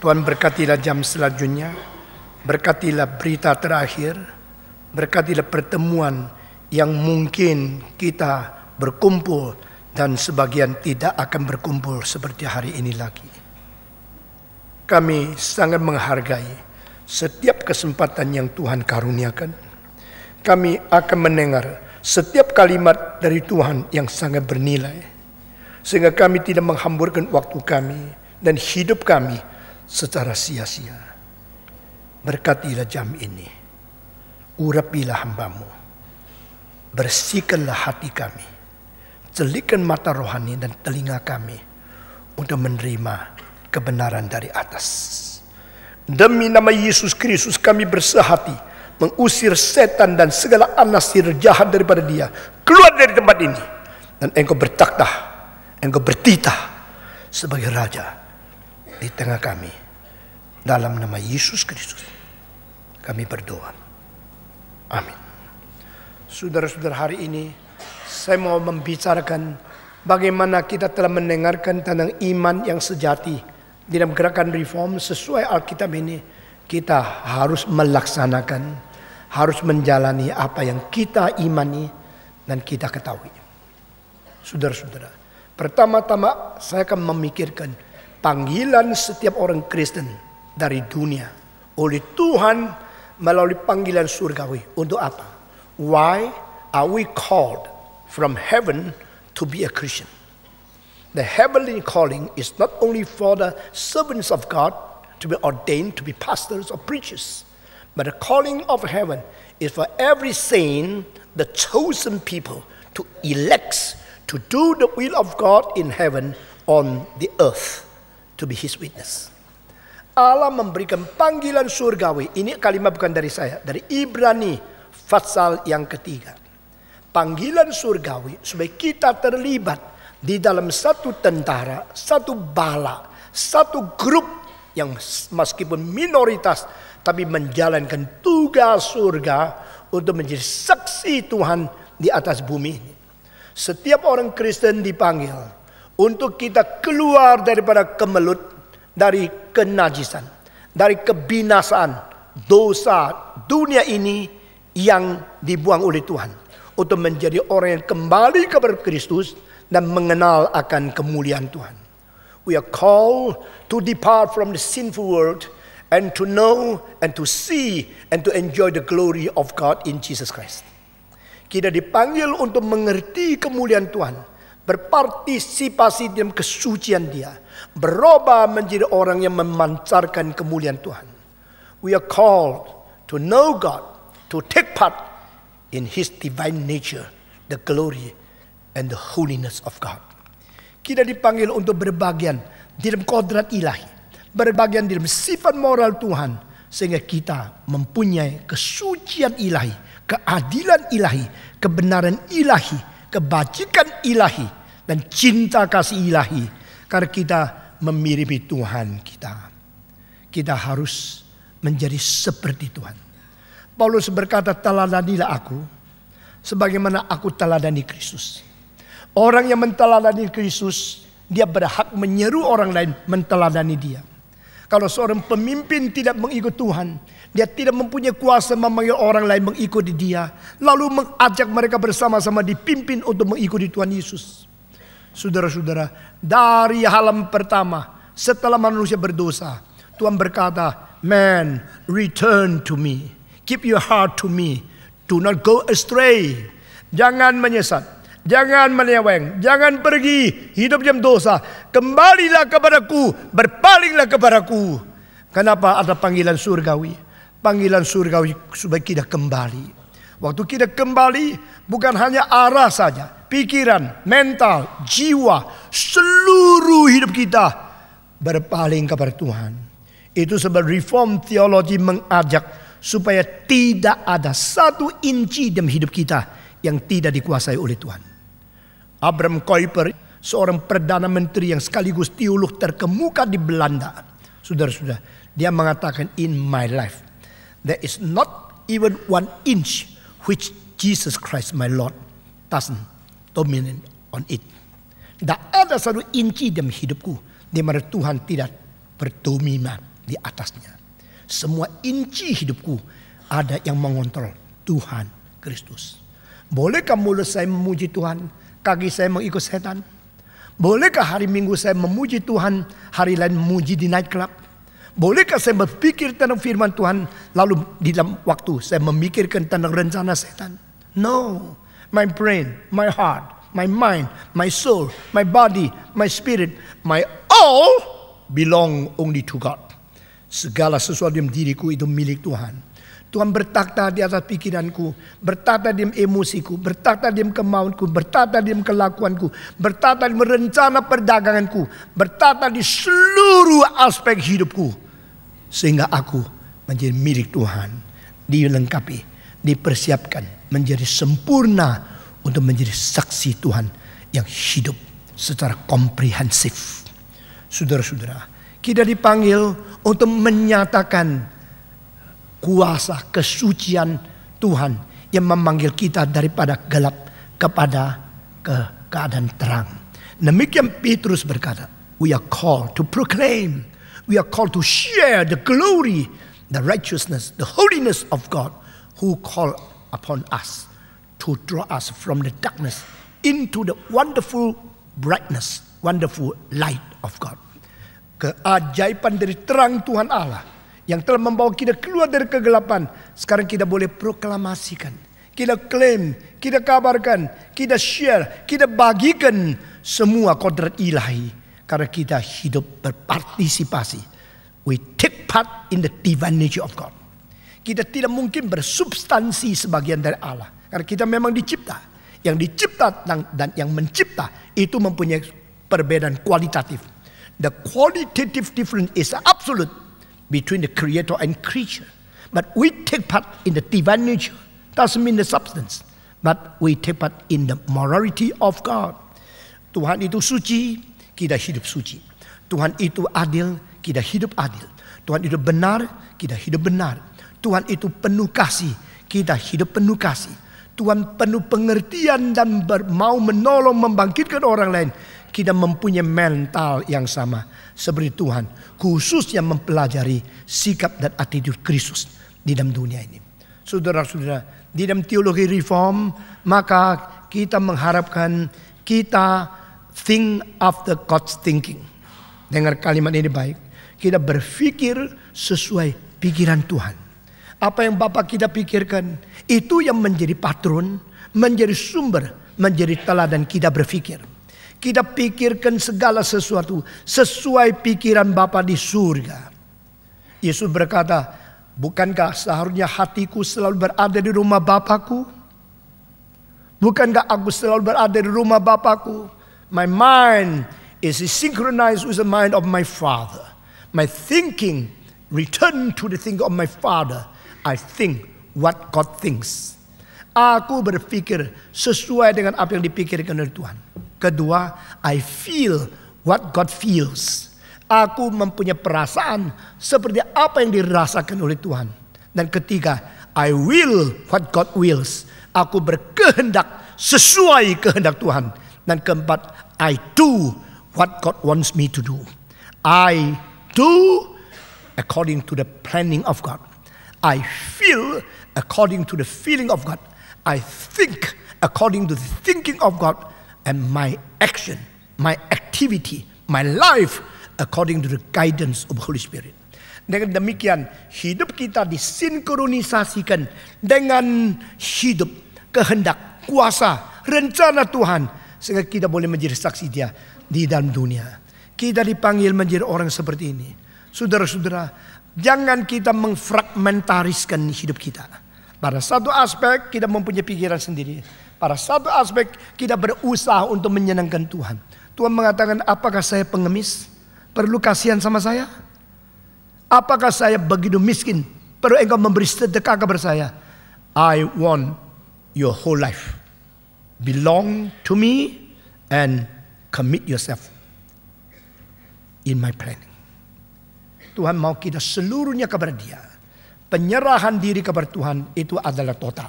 Tuhan berkatilah jam selanjutnya, berkatilah berita terakhir, berkatilah pertemuan yang mungkin kita berkumpul dan sebagian tidak akan berkumpul seperti hari ini lagi. Kami sangat menghargai setiap kesempatan yang Tuhan karuniakan. Kami akan mendengar setiap kalimat dari Tuhan yang sangat bernilai, sehingga kami tidak menghamburkan waktu kami dan hidup kami secara sia-sia. Berkatilah jam ini, urapilah hamba-Mu, bersihkanlah hati kami, celikkan mata rohani dan telinga kami untuk menerima kebenaran dari atas. Demi nama Yesus Kristus kami bersehati mengusir setan dan segala anasir jahat daripada dia. Keluar dari tempat ini, dan Engkau bertakhta, Engkau bertitah sebagai Raja di tengah kami. Dalam nama Yesus Kristus kami berdoa. Amin. Saudara-saudara, hari ini saya mau membicarakan bagaimana kita telah mendengarkan tentang iman yang sejati. Di dalam gerakan reform sesuai Alkitab ini, kita harus melaksanakan, harus menjalani apa yang kita imani dan kita ketahui. Saudara-saudara, pertama-tama saya akan memikirkan panggilan setiap orang Kristen dari dunia oleh Tuhan melalui panggilan surgawi. Untuk apa? Why are we called from heaven to be a Christian? The heavenly calling is not only for the servants of God to be ordained to be pastors or preachers, but the calling of heaven is for every saint, the chosen people, to elect to do the will of God in heaven on the earth, to be His witness. Allah memberikan panggilan surgawi. Ini kalimat bukan dari saya, dari Ibrani pasal yang ketiga. Panggilan surgawi supaya kita terlibat di dalam satu tentara, satu bala, satu grup yang meskipun minoritas tapi menjalankan tugas surga untuk menjadi saksi Tuhan di atas bumi ini. Setiap orang Kristen dipanggil untuk kita keluar daripada kemelut, dari kenajisan, dari kebinasaan dosa dunia ini yang dibuang oleh Tuhan, untuk menjadi orang yang kembali kepada Kristus dan mengenal akan kemuliaan Tuhan. We are called to depart from the sinful world and to know and to see and to enjoy the glory of God in Jesus Christ. Kita dipanggil untuk mengerti kemuliaan Tuhan, berpartisipasi dalam kesucian Dia, berubah menjadi orang yang memancarkan kemuliaan Tuhan. We are called to know God, to take part in His divine nature, the glory and the holiness of God. Kita dipanggil untuk berbagian di dalam kodrat ilahi, berbagian di dalam sifat moral Tuhan, sehingga kita mempunyai kesucian ilahi, keadilan ilahi, kebenaran ilahi, kebajikan ilahi, dan cinta kasih ilahi. Karena kita memiripi Tuhan kita. Kita harus menjadi seperti Tuhan. Paulus berkata, teladanilah aku sebagaimana aku teladani Kristus. Orang yang menteladani Kristus, dia berhak menyeru orang lain menteladani dia. Kalau seorang pemimpin tidak mengikut Tuhan, dia tidak mempunyai kuasa memanggil orang lain mengikuti dia, lalu mengajak mereka bersama-sama dipimpin untuk mengikuti Tuhan Yesus. Saudara-saudara, dari halaman pertama setelah manusia berdosa, Tuhan berkata, "Man, return to me. Keep your heart to me. Do not go astray." Jangan menyesat. Jangan menyeleweng, jangan pergi hidup dalam dosa. Kembalilah kepadaku, berpalinglah kepadaku. Kenapa ada panggilan surgawi? Panggilan surgawi supaya kita kembali. Waktu kita kembali, bukan hanya arah saja, pikiran, mental, jiwa, seluruh hidup kita berpaling kepada Tuhan. Itu sebab reform teologi mengajak supaya tidak ada satu inci dalam hidup kita yang tidak dikuasai oleh Tuhan. Abraham Kuyper, seorang perdana menteri yang sekaligus teolog terkemuka di Belanda. Saudara-saudara, dia mengatakan, in my life, there is not even 1 inch which Jesus Christ my Lord doesn't dominate on it. Tidak ada satu inci dalam hidupku di mana Tuhan tidak berdominan di atasnya. Semua inci hidupku ada yang mengontrol, Tuhan Kristus. Bolehkah mulut saya memuji Tuhan, kaki saya mengikut setan? Bolehkah hari Minggu saya memuji Tuhan, hari lain memuji di nightclub? Bolehkah saya berpikir tentang firman Tuhan, lalu di dalam waktu saya memikirkan tentang rencana setan? No. My brain, my heart, my mind, my soul, my body, my spirit, my all belong only to God. Segala sesuatu dalam diriku itu milik Tuhan. Tuhan bertakhta di atas pikiranku, bertakhta di dalam emosiku, bertakhta di dalam kemauanku, bertakhta di dalam kelakuanku, bertakhta di dalam rencana perdaganganku, bertakhta di seluruh aspek hidupku. Sehingga aku menjadi milik Tuhan, dilengkapi, dipersiapkan, menjadi sempurna untuk menjadi saksi Tuhan yang hidup secara komprehensif. Saudara-saudara, kita dipanggil untuk menyatakan kuasa kesucian Tuhan yang memanggil kita daripada gelap kepada keadaan terang. Demikian Petrus berkata, we are called to proclaim, we are called to share the glory, the righteousness, the holiness of God who called upon us to draw us from the darkness into the wonderful brightness, wonderful light of God. Keajaiban dari terang Tuhan Allah yang telah membawa kita keluar dari kegelapan, sekarang kita boleh proklamasikan, kita klaim, kita kabarkan, kita share, kita bagikan semua kodrat ilahi. Karena kita hidup berpartisipasi. We take part in the divine nature of God. Kita tidak mungkin bersubstansi sebagian dari Allah. Karena kita memang dicipta. Yang dicipta dan yang mencipta itu mempunyai perbedaan kualitatif. The qualitative difference is absolute between the creator and creature. But we take part in the divine nature. Doesn't mean the substance. But we take part in the morality of God. Tuhan itu suci, kita hidup suci. Tuhan itu adil, kita hidup adil. Tuhan itu benar, kita hidup benar. Tuhan itu penuh kasih, kita hidup penuh kasih. Tuhan penuh pengertian dan mau menolong, membangkitkan orang lain. Kita mempunyai mental yang sama seperti Tuhan, khususnya mempelajari sikap dan attitude Kristus di dalam dunia ini. Saudara-saudara, di dalam teologi reform, maka kita mengharapkan kita think after God's thinking. Dengar kalimat ini baik. Kita berpikir sesuai pikiran Tuhan. Apa yang Bapak kita pikirkan, itu yang menjadi patron, menjadi sumber, menjadi teladan kita berpikir. Kita pikirkan segala sesuatu sesuai pikiran Bapa di surga. Yesus berkata, bukankah seharusnya hatiku selalu berada di rumah Bapakku? Bukankah aku selalu berada di rumah Bapakku? My mind is synchronized with the mind of my Father. My thinking return to the thinking of my Father. I think what God thinks. Aku berpikir sesuai dengan apa yang dipikirkan oleh Tuhan. Kedua, I feel what God feels. Aku mempunyai perasaan seperti apa yang dirasakan oleh Tuhan. Dan ketiga, I will what God wills. Aku berkehendak sesuai kehendak Tuhan. Dan keempat, I do what God wants me to do. I do according to the planning of God. I feel according to the feeling of God. I think according to the thinking of God. And my action, my activity, my life according to the guidance of Holy Spirit. Dengan demikian, hidup kita disinkronisasikan dengan hidup, kehendak, kuasa, rencana Tuhan. Sehingga kita boleh menjadi saksi Dia di dalam dunia. Kita dipanggil menjadi orang seperti ini. Saudara-saudara, jangan kita mengfragmentariskan hidup kita. Pada satu aspek kita mempunyai pikiran sendiri. Pada satu aspek kita berusaha untuk menyenangkan Tuhan. Tuhan mengatakan, apakah saya pengemis? Perlu kasihan sama saya? Apakah saya begitu miskin? Perlu engkau memberi sedekah kepada saya? I want your whole life. Belong to me and commit yourself in my planning. Tuhan mau kita seluruhnya kepada Dia. Penyerahan diri kepada Tuhan itu adalah total.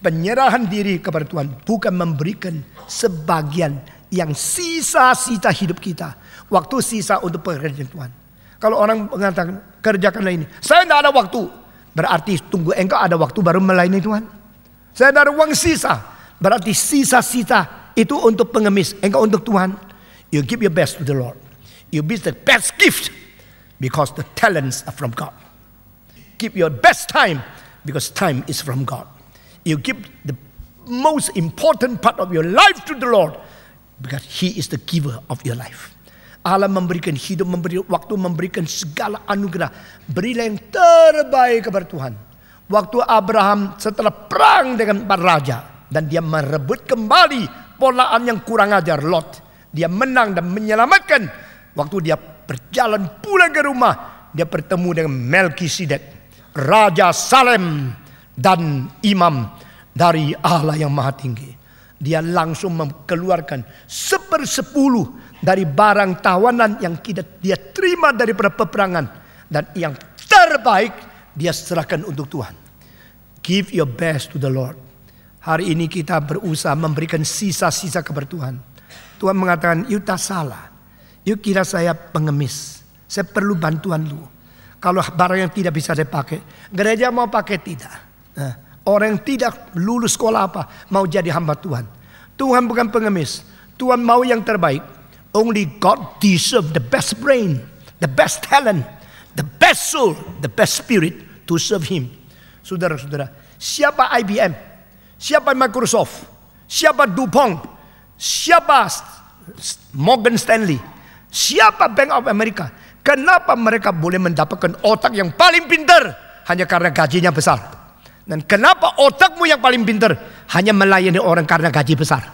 Penyerahan diri kepada Tuhan bukan memberikan sebagian yang sisa-sisa hidup kita. Waktu sisa untuk pekerjaan Tuhan. Kalau orang mengatakan kerjakanlah ini, saya tidak ada waktu, berarti tunggu engkau ada waktu baru melayani Tuhan. Saya tidak ada uang sisa, berarti sisa-sisa itu untuk pengemis, engkau untuk Tuhan. You give your best to the Lord. You give the best gift because the talents are from God. Give your best time because time is from God. You give the most important part of your life to the Lord because He is the giver of your life. Allah memberikan hidup, memberi waktu, memberikan segala anugerah. Berilah yang terbaik kepada Tuhan. Waktu Abraham setelah perang dengan para raja dan dia merebut kembali polaan yang kurang ajar Lot, dia menang dan menyelamatkan. Waktu dia berjalan pulang ke rumah, dia bertemu dengan Melkisedek, Raja Salem dan imam dari Allah yang Maha Tinggi. Dia langsung mengeluarkan 1/10 dari barang tawanan yang dia terima daripada peperangan, dan yang terbaik dia serahkan untuk Tuhan. Give your best to the Lord. Hari ini kita berusaha memberikan sisa-sisa kepada Tuhan. Tuhan mengatakan, you tak salah. You kira saya pengemis, saya perlu bantuan lu. Kalau barang yang tidak bisa saya pakai, gereja mau pakai tidak. Orang yang tidak lulus sekolah apa mau jadi hamba Tuhan. Tuhan bukan pengemis. Tuhan mau yang terbaik. Only God deserves the best brain, the best talent, the best soul, the best spirit to serve Him. Saudara-saudara, siapa IBM, siapa Microsoft, siapa DuPont, siapa Morgan Stanley, siapa Bank of America, kenapa mereka boleh mendapatkan otak yang paling pintar hanya karena gajinya besar? Dan kenapa otakmu yang paling pintar hanya melayani orang karena gaji besar?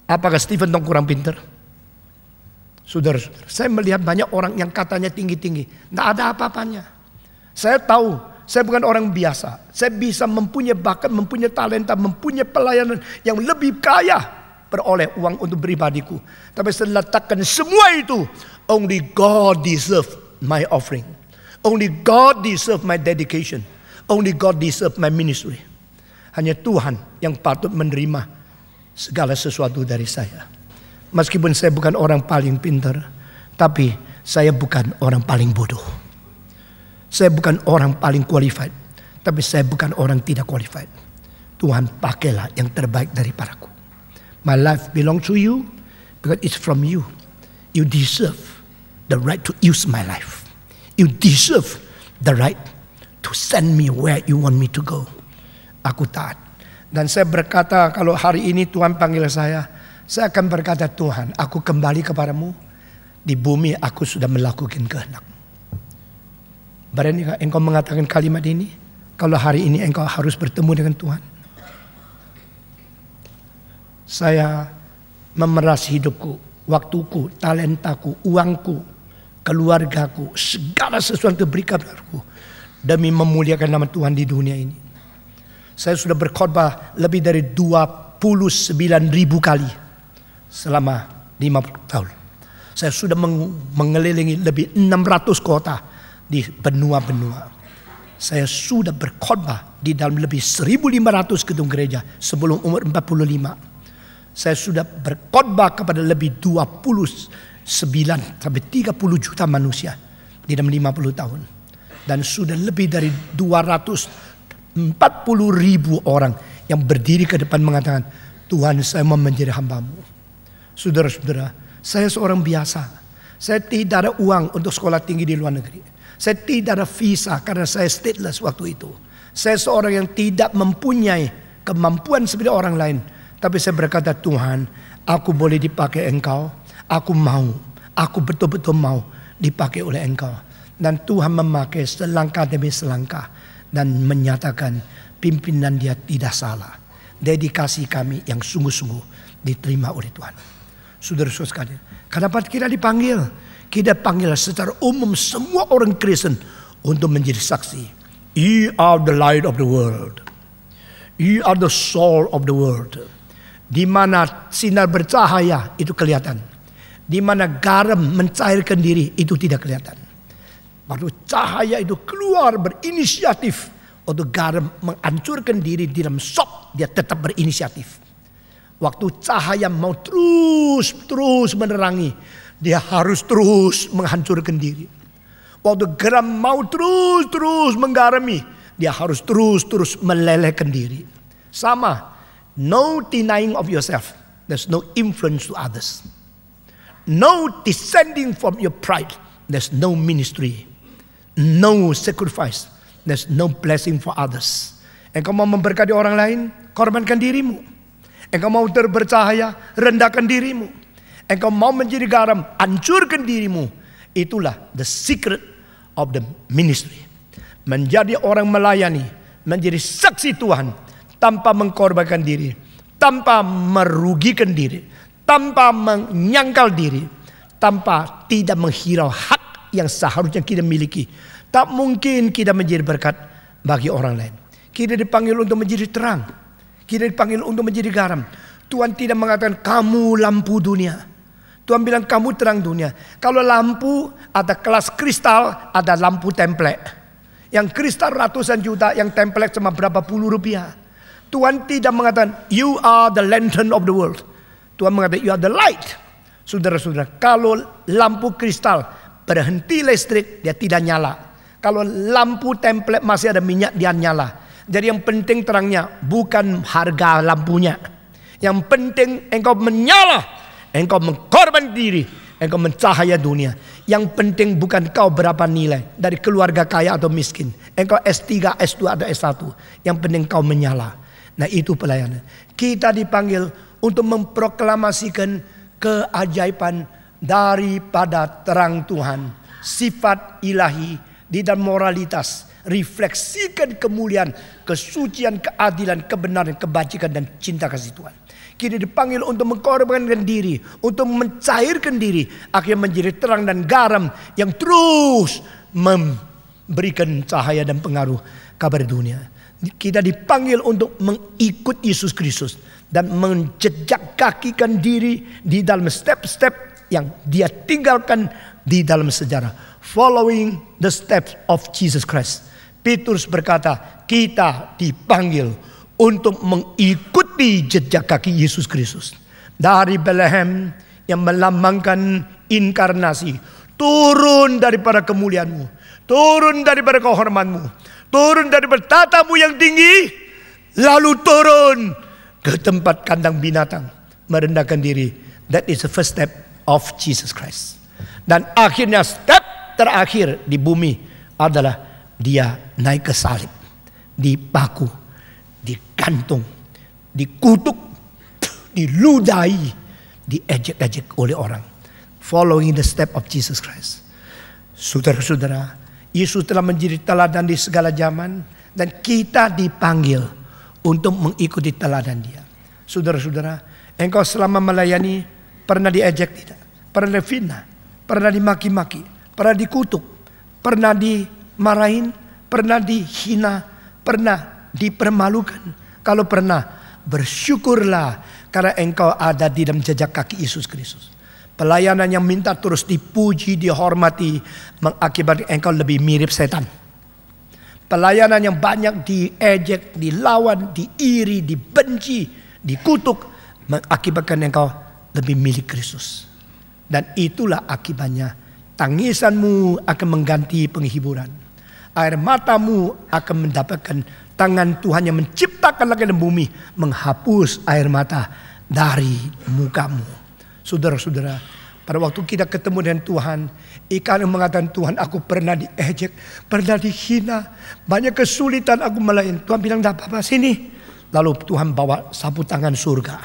Apakah Stephen Tong kurang pintar? Saudara-saudara, saya melihat banyak orang yang katanya tinggi-tinggi, tidak ada apa-apanya. Saya tahu, saya bukan orang biasa. Saya bisa mempunyai bakat, mempunyai talenta, mempunyai pelayanan yang lebih kaya, beroleh uang untuk pribadiku. Tapi saya letakkan semua itu, only God deserve my offering. Only God deserve my dedication. Only God deserve my ministry. Hanya Tuhan yang patut menerima segala sesuatu dari saya. Meskipun saya bukan orang paling pintar, tapi saya bukan orang paling bodoh. Saya bukan orang paling qualified, tapi saya bukan orang tidak qualified. Tuhan, pakailah yang terbaik daripadaku. My life belongs to you because it's from you. You deserve the right to use my life. You deserve the right to send me where you want me to go. Aku taat. Dan saya berkata, kalau hari ini Tuhan panggil saya akan berkata, Tuhan, aku kembali kepadamu. Di bumi aku sudah melakukan kehendak. Berani engkau mengatakan kalimat ini? Kalau hari ini engkau harus bertemu dengan Tuhan. Saya memeras hidupku, waktuku, talentaku, uangku, keluargaku, segala sesuatu berikan kepadaku demi memuliakan nama Tuhan di dunia ini. Saya sudah berkhotbah lebih dari 29.000 kali selama 50 tahun. Saya sudah mengelilingi lebih 600 kota di benua-benua. Saya sudah berkhotbah di dalam lebih 1.500 gedung gereja sebelum umur 45. Saya sudah berkhotbah kepada lebih 29 sampai 30 juta manusia di dalam 50 tahun. Dan sudah lebih dari 240.000 orang yang berdiri ke depan mengatakan, Tuhan, saya mau menjadi hamba-Mu. Saudara-saudara, saya seorang biasa. Saya tidak ada uang untuk sekolah tinggi di luar negeri. Saya tidak ada visa karena saya stateless waktu itu. Saya seorang yang tidak mempunyai kemampuan seperti orang lain. Tapi saya berkata, Tuhan, aku boleh dipakai Engkau. Aku mau. Aku betul-betul mau dipakai oleh Engkau. Dan Tuhan memakai selangkah demi selangkah. Dan menyatakan pimpinan dia tidak salah. Dedikasi kami yang sungguh-sungguh diterima oleh Tuhan. Saudara-saudara sekalian, kenapa kita dipanggil? Kita panggil secara umum semua orang Kristen untuk menjadi saksi. You are the light of the world. You are the soul of the world. Di mana sinar bercahaya itu kelihatan. Di mana garam mencairkan diri itu tidak kelihatan. Waktu cahaya itu keluar berinisiatif untuk garam menghancurkan diri di dalam sop, dia tetap berinisiatif. Waktu cahaya mau terus menerangi dia harus terus menghancurkan diri. Waktu garam mau terus menggarami, dia harus terus melelehkan diri. Sama, no denying of yourself. There's no influence to others. No descending from your pride. There's no ministry. No sacrifice. There's no blessing for others. Engkau mau memberkati orang lain, korbankan dirimu. Engkau mau bercahaya, rendahkan dirimu. Engkau mau menjadi garam, hancurkan dirimu. Itulah the secret of the ministry. Menjadi orang melayani, menjadi saksi Tuhan tanpa mengkorbankan diri, tanpa merugikan diri, tanpa menyangkal diri, tanpa tidak menghirau hak yang seharusnya kita miliki. Tak mungkin kita menjadi berkat bagi orang lain. Kita dipanggil untuk menjadi terang. Kita dipanggil untuk menjadi garam. Tuhan tidak mengatakan kamu lampu dunia. Tuhan bilang kamu terang dunia. Kalau lampu ada kelas kristal, ada lampu templek. Yang kristal ratusan juta, yang templek cuma berapa puluh rupiah. Tuhan tidak mengatakan you are the lantern of the world. Tuhan mengatakan you are the light. Saudara-saudara, kalau lampu kristal berhenti listrik, dia tidak nyala. Kalau lampu template masih ada minyak, dia nyala. Jadi yang penting terangnya, bukan harga lampunya. Yang penting engkau menyala, engkau mengkorban diri, engkau mencahaya dunia. Yang penting bukan kau berapa nilai, dari keluarga kaya atau miskin. Engkau S3, S2 atau S1. Yang penting kau menyala. Nah itu pelayanan. Kita dipanggil untuk memproklamasikan keajaiban daripada terang Tuhan. Sifat ilahi di dalam moralitas, refleksikan kemuliaan, kesucian, keadilan, kebenaran, kebajikan dan cinta kasih Tuhan. Kita dipanggil untuk mengkorbankan diri, untuk mencairkan diri, akhirnya menjadi terang dan garam yang terus memberikan cahaya dan pengaruh kabar dunia. Kita dipanggil untuk mengikut Yesus Kristus dan menjejak kakikan diri di dalam step-step yang dia tinggalkan di dalam sejarah. Following the steps of Jesus Christ. Petrus berkata, kita dipanggil untuk mengikuti jejak kaki Yesus Kristus. Dari Bethlehem yang melambangkan inkarnasi, turun daripada kemuliaanmu, turun daripada kehormatanmu, turun daripada tatamu yang tinggi, lalu turun ke tempat kandang binatang, merendahkan diri. That is the first step of Jesus Christ. Dan akhirnya step terakhir di bumi adalah dia naik ke salib, dipaku, digantung, dikutuk, diludahi, diejek-ejek oleh orang. Following the step of Jesus Christ. Saudara-saudara, Yesus telah menjadi teladan di segala zaman dan kita dipanggil untuk mengikuti teladan dia. Saudara-saudara, engkau selama melayani pernah diejek tidak? Pernah difitnah? Pernah dimaki-maki? Pernah dikutuk? Pernah dimarahin? Pernah dihina? Pernah dipermalukan? Kalau pernah, bersyukurlah karena engkau ada di dalam jejak kaki Yesus Kristus. Pelayanan yang minta terus dipuji, dihormati, mengakibatkan engkau lebih mirip setan. Pelayanan yang banyak diejek, dilawan, diiri, dibenci, dikutuk, mengakibatkan engkau lebih milik Kristus. Dan itulah akibatnya. Tangisanmu akan mengganti penghiburan. Air matamu akan mendapatkan tangan Tuhan yang menciptakan langit dan bumi, menghapus air mata dari mukamu. Saudara-saudara, pada waktu kita ketemu dengan Tuhan, ikan yang mengatakan, Tuhan aku pernah diejek, pernah dihina, banyak kesulitan aku melayani. Tuhan bilang, tidak apa-apa, sini. Lalu Tuhan bawa sapu tangan surga,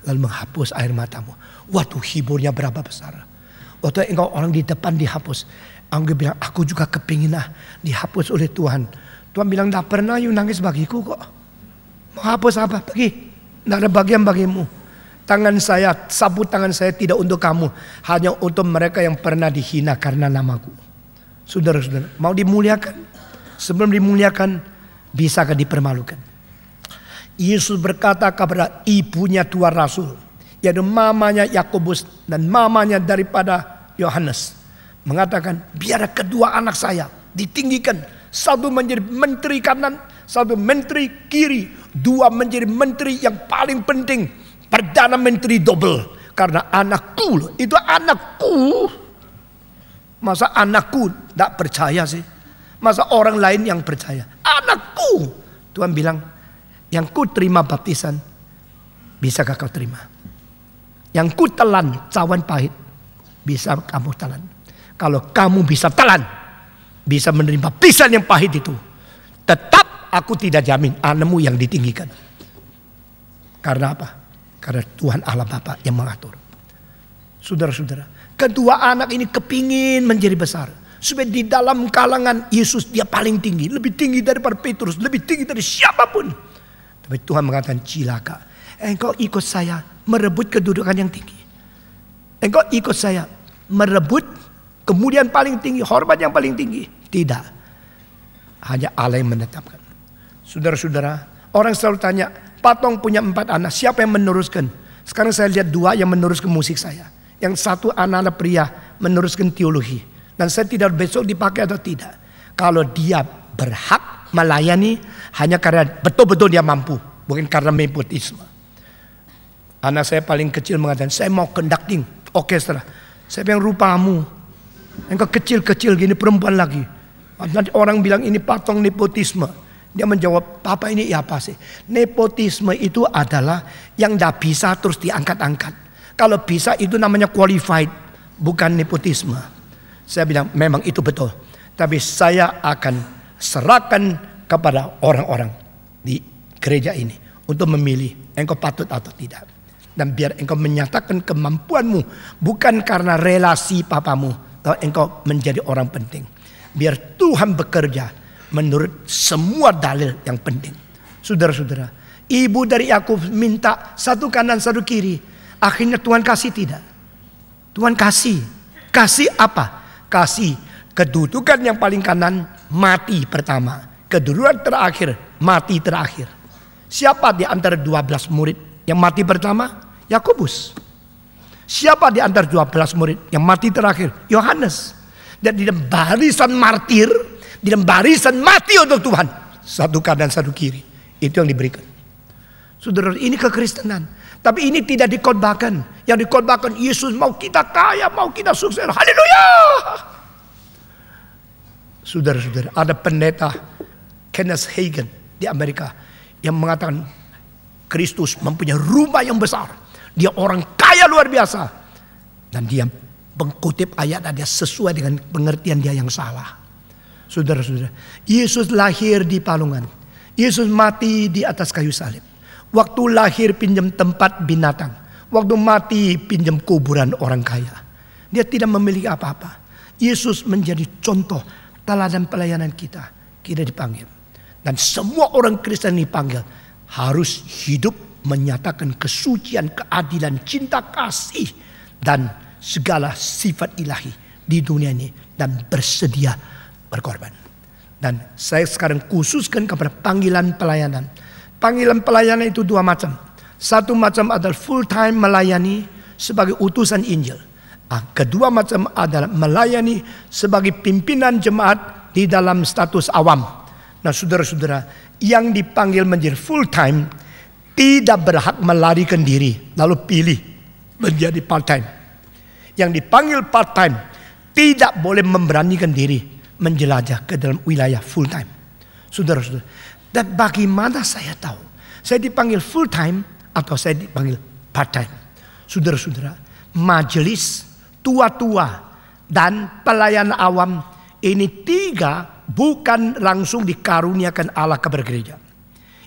lalu menghapus air matamu. Waduh, hiburnya berapa besar. Waktu engkau orang di depan dihapus, engkau bilang, aku juga kepingin dihapus oleh Tuhan. Tuhan bilang, tidak pernah you nangis bagiku kok. Mau hapus apa? Pergi. Tidak ada bagian bagimu. Tangan saya, sapu tangan saya tidak untuk kamu. Hanya untuk mereka yang pernah dihina karena namaku. Saudara-saudara, mau dimuliakan? Sebelum dimuliakan, bisakah dipermalukan? Yesus berkata kepada ibunya Tuhan Rasul, yaitu mamanya Yakobus dan mamanya daripada Yohanes, mengatakan, biar kedua anak saya ditinggikan. Satu menjadi menteri kanan, satu menteri kiri, dua menjadi menteri yang paling penting, perdana menteri double, Karena anakku loh, itu anakku. Masa anakku tidak percaya sih? Masa orang lain yang percaya? Anakku. Tuhan bilang, yang ku terima baptisan, bisakah kau terima? Yang ku telan cawan pahit, bisa kamu telan. Kalau kamu bisa telan, bisa menerima baptisan yang pahit itu, tetap aku tidak jamin anakmu yang ditinggikan. Karena apa? Karena Tuhan Allah Bapa yang mengatur. Saudara-saudara, kedua anak ini kepingin menjadi besar. Supaya di dalam kalangan Yesus dia paling tinggi. Lebih tinggi daripada Petrus, lebih tinggi dari siapapun. Tapi Tuhan mengatakan, cilaka. Engkau ikut saya merebut kedudukan yang tinggi. Engkau ikut saya merebut kemudian paling tinggi, hormat yang paling tinggi. Tidak. Hanya Allah yang menetapkan. Saudara-saudara, orang selalu tanya, Patong punya 4 anak, siapa yang meneruskan? Sekarang saya lihat 2 yang meneruskan musik saya. Yang satu anak-anak pria meneruskan teologi. Dan saya tidak besok dipakai atau tidak. Kalau dia berhak melayani hanya karena betul-betul dia mampu. Bukan karena nepotisme. Anak saya paling kecil mengatakan, saya mau conducting orkestra. Saya bilang, rupamu. Engkau kecil-kecil gini, perempuan lagi. Nanti orang bilang ini Patong nepotisme. Dia menjawab, papa ini apa sih? Nepotisme itu adalah yang tidak bisa terus diangkat-angkat. Kalau bisa itu namanya qualified, bukan nepotisme. Saya bilang memang itu betul. Tapi saya akan serahkan kepada orang-orang di gereja ini untuk memilih engkau patut atau tidak. Dan biar engkau menyatakan kemampuanmu bukan karena relasi papamu, atau engkau menjadi orang penting. Biar Tuhan bekerja menurut semua dalil yang penting. Saudara-saudara, ibu dari Yakub minta satu kanan satu kiri. Akhirnya Tuhan kasih tidak? Tuhan kasih. Kasih apa? Kasih kedudukan yang paling kanan, mati pertama. Kedudukan terakhir, mati terakhir. Siapa di antara 12 murid yang mati pertama? Yakobus. Siapa di antara 12 murid yang mati terakhir? Yohanes. Dan di dalam barisan martir, di dalam barisan mati untuk Tuhan, satu kanan satu kiri, itu yang diberikan. Saudara, ini kekristenan. Tapi ini tidak dikhotbahkan. Yang dikhotbahkan Yesus mau kita kaya, mau kita sukses. Haleluya. Saudara-saudara, ada pendeta Kenneth Hagin di Amerika yang mengatakan Kristus mempunyai rumah yang besar. Dia orang kaya luar biasa. Dan dia mengutip ayat dia sesuai dengan pengertian dia yang salah. Saudara-saudara, Yesus lahir di palungan. Yesus mati di atas kayu salib. Waktu lahir pinjam tempat binatang. Waktu mati pinjam kuburan orang kaya. Dia tidak memiliki apa-apa. Yesus menjadi contoh teladan pelayanan kita. Kita dipanggil. Dan semua orang Kristen dipanggil harus hidup menyatakan kesucian, keadilan, cinta kasih, dan segala sifat ilahi di dunia ini. Dan bersedia berkorban. Dan saya sekarang khususkan kepada panggilan pelayanan. Panggilan pelayanan itu 2 macam. Satu macam adalah full time melayani sebagai utusan Injil. Kedua macam adalah melayani sebagai pimpinan jemaat di dalam status awam. Nah, saudara-saudara, yang dipanggil menjadi full time tidak berhak melarikan diri lalu pilih menjadi part time. Yang dipanggil part time tidak boleh memberanikan diri menjelajah ke dalam wilayah full time. Saudara-saudara, dan bagaimana saya tahu saya dipanggil full time atau saya dipanggil part time? Saudara-saudara, majelis tua-tua dan pelayan awam ini 3 bukan langsung dikaruniakan Allah kepada gereja.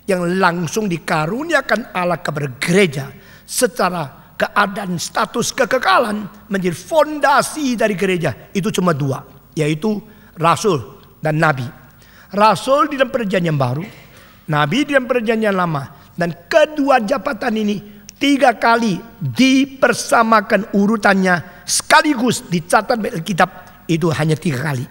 Yang langsung dikaruniakan Allah kepada gereja secara keadaan status kekekalan menjadi fondasi dari gereja itu cuma 2, yaitu rasul dan nabi. Rasul di dalam perjanjian baru, nabi di dalam perjanjian lama. Dan kedua jabatan ini 3 kali dipersamakan urutannya sekaligus dicatat di Alkitab, itu hanya 3 kali.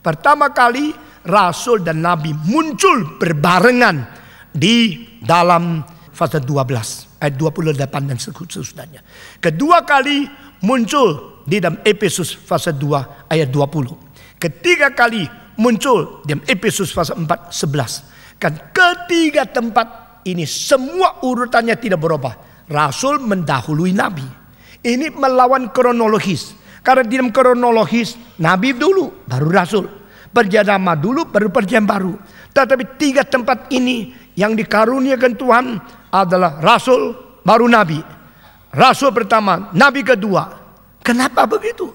Pertama kali rasul dan nabi muncul berbarengan di dalam fase 12 ayat 28 dan seterusnya. Kedua kali muncul di dalam Efesus fase 2 ayat 20. Ketiga kali muncul di dalam Efesus fase 4 11. Kan ketiga tempat ini semua urutannya tidak berubah. Rasul mendahului nabi. Ini melawan kronologis. Karena di dalam kronologis, Nabi dulu, baru Rasul. Perjanjian lama dulu, baru perjanjian baru. Tetapi 3 tempat ini yang dikaruniakan Tuhan adalah Rasul, baru Nabi. Rasul pertama, Nabi kedua. Kenapa begitu?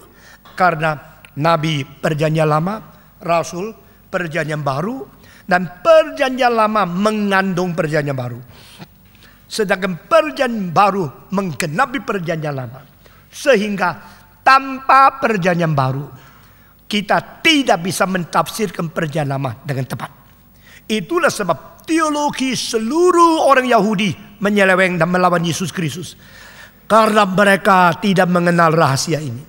Karena Nabi perjanjian lama, Rasul perjanjian baru, dan perjanjian lama mengandung perjanjian baru. Sedangkan perjanjian baru menggenapi perjanjian lama. Sehingga tanpa perjanjian baru kita tidak bisa mentafsirkan perjanjian lama dengan tepat. Itulah sebab teologi seluruh orang Yahudi menyeleweng dan melawan Yesus Kristus. Karena mereka tidak mengenal rahasia ini.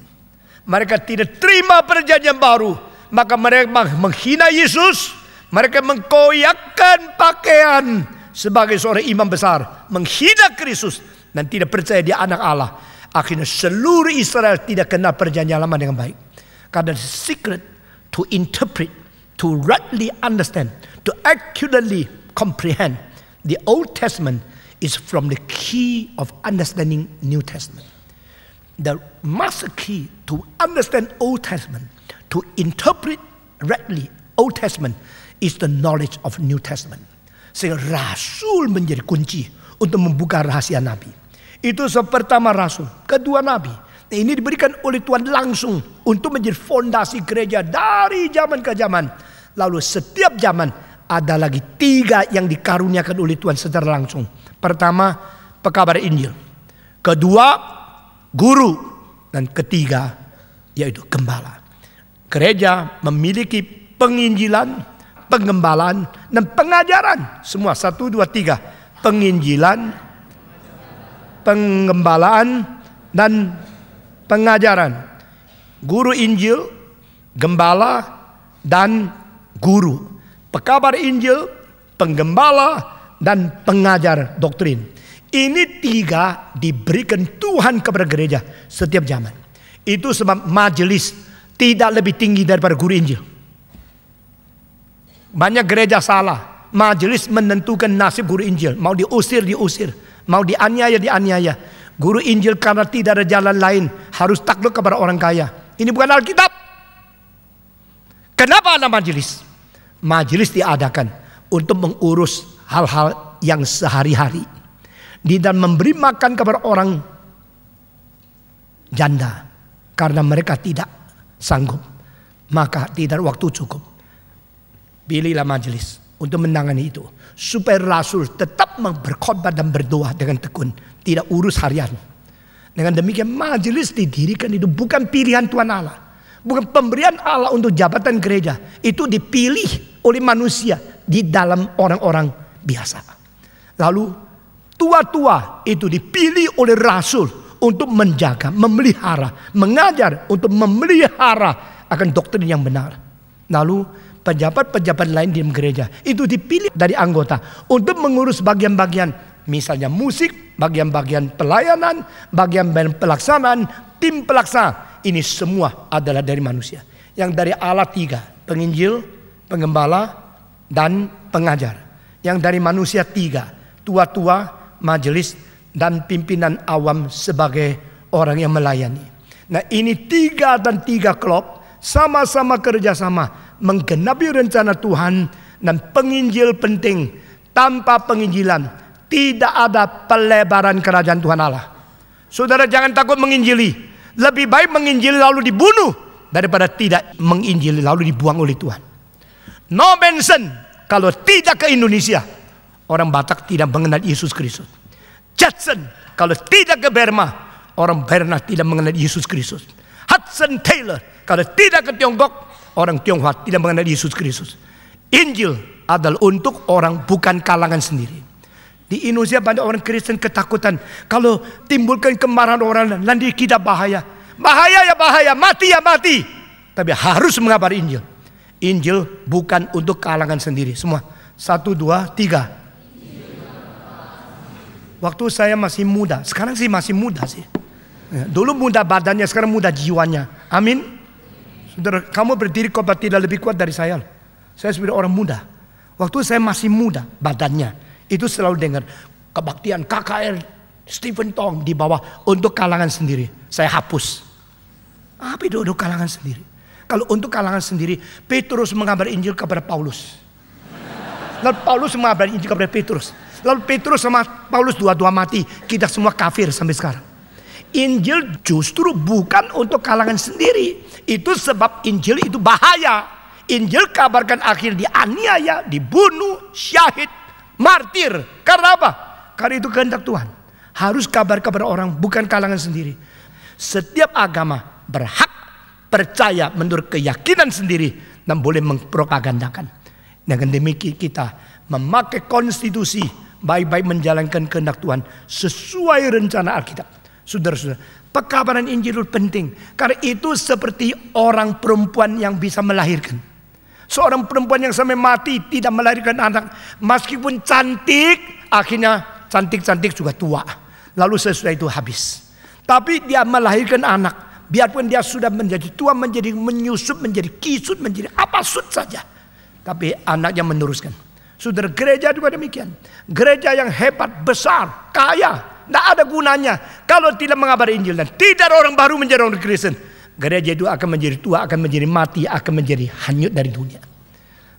Mereka tidak terima perjanjian baru. Maka mereka menghina Yesus. Mereka mengkoyakkan pakaian sebagai seorang imam besar, menghina Kristus dan tidak percaya dia anak Allah. Akhirnya seluruh Israel tidak kenal perjanjian lama dengan baik. Karena the secret to interpret, to rightly understand, to accurately comprehend the Old Testament is from the key of understanding New Testament. The master key to understand Old Testament, to interpret rightly Old Testament, is the knowledge of New Testament. Sehingga Rasul menjadi kunci untuk membuka rahasia Nabi. Itu pertama Rasul, kedua Nabi. Nah, ini diberikan oleh Tuhan langsung untuk menjadi fondasi gereja dari zaman ke zaman. Lalu setiap zaman ada lagi 3 yang dikaruniakan oleh Tuhan secara langsung. Pertama, pekabar Injil. Kedua, guru. Dan ketiga, yaitu gembala. Gereja memiliki penginjilan, pengembalaan, dan pengajaran. Semua 1, 2, 3. Penginjilan, pengembalaan, dan pengajaran. Guru Injil, gembala, dan guru. Pekabar Injil, penggembala, dan pengajar doktrin. Ini 3 diberikan Tuhan kepada gereja setiap zaman. Itu sebab majelis tidak lebih tinggi daripada guru Injil. Banyak gereja salah. Majelis menentukan nasib guru Injil. Mau diusir, diusir. Mau dianiaya, dianiaya. Guru Injil karena tidak ada jalan lain harus takluk kepada orang kaya. Ini bukan Alkitab. Kenapa ada majelis? Majelis diadakan untuk mengurus hal-hal yang sehari-hari. Di dalam memberi makan kepada orang janda. Karena mereka tidak sanggup. Maka tidak ada waktu cukup. Pilihlah majelis untuk menangani itu. Supaya Rasul tetap berkhotbah dan berdoa dengan tekun. Tidak urus harian. Dengan demikian majelis didirikan itu bukan pilihan Tuhan Allah. Bukan pemberian Allah untuk jabatan gereja. Itu dipilih oleh manusia di dalam orang-orang biasa. Lalu tua-tua itu dipilih oleh Rasul untuk menjaga, memelihara, mengajar untuk memelihara akan doktrin yang benar. Lalu pejabat-pejabat lain di gereja itu dipilih dari anggota untuk mengurus bagian-bagian, misalnya musik, bagian-bagian pelayanan, bagian-bagian pelaksanaan, tim pelaksana. Ini semua adalah dari manusia. Yang dari Allah 3, penginjil, penggembala, dan pengajar. Yang dari manusia 3, tua-tua, majelis, dan pimpinan awam sebagai orang yang melayani. Nah, ini 3 dan 3 klub sama-sama kerjasama menggenapi rencana Tuhan. Dan penginjil penting. Tanpa penginjilan tidak ada pelebaran kerajaan Tuhan Allah. Saudara jangan takut menginjili. Lebih baik menginjili lalu dibunuh daripada tidak menginjili lalu dibuang oleh Tuhan. No mention kalau tidak ke Indonesia, orang Batak tidak mengenal Yesus Kristus. Judson kalau tidak ke Burma, orang Burma tidak mengenal Yesus Kristus. Hudson Taylor kalau tidak ke Tiongkok, orang Tionghoa tidak mengenal Yesus Kristus. Injil adalah untuk orang bukan kalangan sendiri. Di Indonesia banyak orang Kristen ketakutan kalau timbulkan kemarahan orang nanti kita bahaya. Bahaya ya bahaya, mati ya mati. Tapi harus mengabari Injil. Injil bukan untuk kalangan sendiri. Semua 1, 2, 3. Waktu saya masih muda, sekarang sih masih muda sih. Dulu muda badannya, sekarang muda jiwanya. Amin. Saudara, kamu berdiri kok tidak lebih kuat dari saya. Saya sebagai orang muda. Waktu saya masih muda badannya, itu selalu dengar kebaktian KKR Stephen Tong di bawah untuk kalangan sendiri. Saya hapus. Apa itu untuk kalangan sendiri? Kalau untuk kalangan sendiri, Petrus mengabari Injil kepada Paulus. Lalu Paulus mengabari Injil kepada Petrus. Lalu Petrus sama Paulus dua-dua mati. Kita semua kafir sampai sekarang. Injil justru bukan untuk kalangan sendiri. Itu sebab Injil itu bahaya. Injil kabarkan akhir dianiaya, dibunuh, syahid, martir. Karena apa? Karena itu kehendak Tuhan. Harus kabar kepada orang, bukan kalangan sendiri. Setiap agama berhak percaya menurut keyakinan sendiri dan boleh mempropagandakan. Dengan demikian kita memakai konstitusi, baik-baik menjalankan kehendak Tuhan sesuai rencana Alkitab. Saudara-saudara, pekabaran Injil itu penting. Karena itu seperti orang perempuan yang bisa melahirkan. Seorang perempuan yang sampai mati tidak melahirkan anak, meskipun cantik, akhirnya cantik-cantik juga tua. Lalu sesudah itu habis. Tapi dia melahirkan anak, biarpun dia sudah menjadi tua, menjadi menyusup, menjadi kisut, menjadi apa sud saja. Tapi anaknya meneruskan. Saudara, gereja juga demikian. Gereja yang hebat, besar, kaya, tidak ada gunanya kalau tidak mengabari Injil dan tidak ada orang baru menjadi orang Kristen. Gereja itu akan menjadi tua, akan menjadi mati, akan menjadi hanyut dari dunia.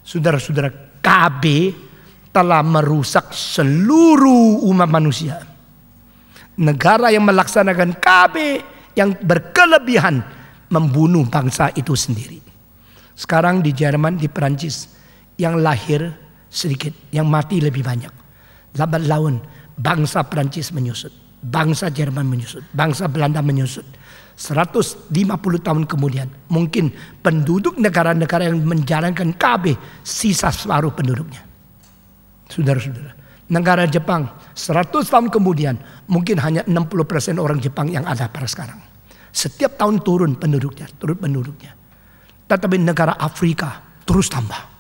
Saudara-saudara, KB telah merusak seluruh umat manusia. Negara yang melaksanakan KB yang berkelebihan membunuh bangsa itu sendiri. Sekarang di Jerman, di Perancis, yang lahir sedikit, yang mati lebih banyak. Lambat laun bangsa Perancis menyusut, bangsa Jerman menyusut, bangsa Belanda menyusut. 150 tahun kemudian mungkin penduduk negara-negara yang menjalankan KB sisa separuh penduduknya. Saudara-saudara, negara Jepang 100 tahun kemudian mungkin hanya 60% orang Jepang yang ada pada sekarang. Setiap tahun turun penduduknya. Tetapi negara Afrika terus tambah.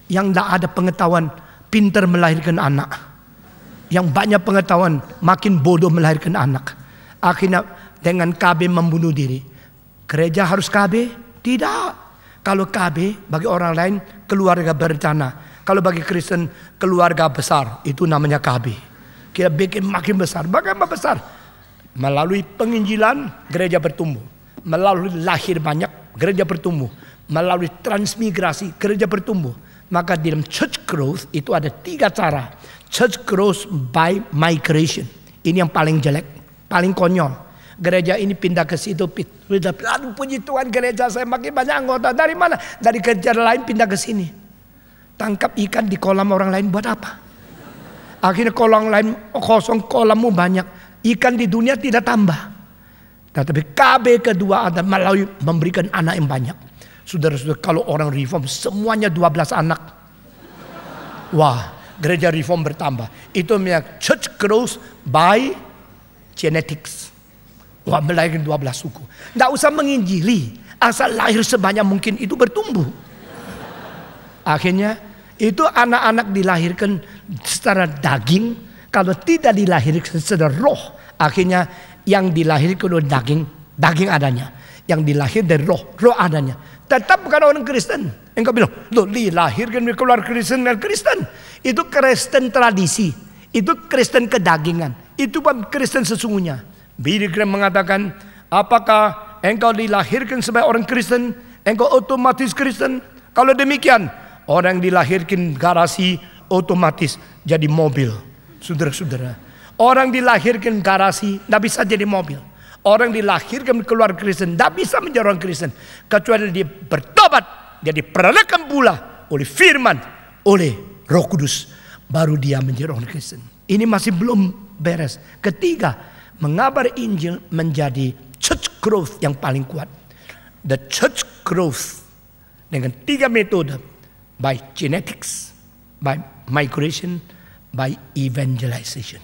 Yang tidak ada pengetahuan pintar melahirkan anak. Yang banyak pengetahuan makin bodoh melahirkan anak. Akhirnya dengan KB membunuh diri. Gereja harus KB? Tidak. Kalau KB bagi orang lain keluarga berencana. Kalau bagi Kristen keluarga besar, itu namanya KB. Kita bikin makin besar. Bagaimana besar? Melalui penginjilan gereja bertumbuh. Melalui lahir banyak gereja bertumbuh. Melalui transmigrasi gereja bertumbuh. Maka di dalam church growth itu ada 3 cara. Church growth by migration. Ini yang paling jelek, paling konyol. Gereja ini pindah ke situ. Aduh puji Tuhan, gereja saya makin banyak anggota. Dari mana? Dari gereja lain pindah ke sini. Tangkap ikan di kolam orang lain buat apa? Akhirnya kolam lain kosong, kolammu banyak. Ikan di dunia tidak tambah. Tetapi KB kedua adalah melalui memberikan anak yang banyak. Saudara-saudara, kalau orang reform semuanya 12 anak. Wah, gereja reform bertambah. Itu namanya church growth by genetics. Wah, melahirkan 12 suku. Tidak usah menginjili. Asal lahir sebanyak mungkin itu bertumbuh. Akhirnya itu anak-anak dilahirkan secara daging. Kalau tidak dilahirkan secara roh, akhirnya yang dilahirkan oleh daging adanya. Yang dilahir dari roh adanya. Tetap bukan orang Kristen. Engkau bilang, loh dilahirkan dari keluarga Kristen dan Kristen. Itu Kristen tradisi. Itu Kristen kedagingan. Itu bukan Kristen sesungguhnya. Billy Graham mengatakan, apakah engkau dilahirkan sebagai orang Kristen, engkau otomatis Kristen? Kalau demikian, orang yang dilahirkan garasi otomatis jadi mobil. Saudara-saudara, orang dilahirkan garasi tidak bisa jadi mobil. Orang dilahirkan keluarga Kristen tidak bisa menjadi orang Kristen kecuali dia bertobat, dia diperanakan pula oleh firman, oleh Roh Kudus, baru dia menjadi orang Kristen. Ini masih belum beres. Ketiga, mengabari Injil menjadi church growth yang paling kuat. The church growth dengan 3 metode, by genetics, by migration, by evangelization.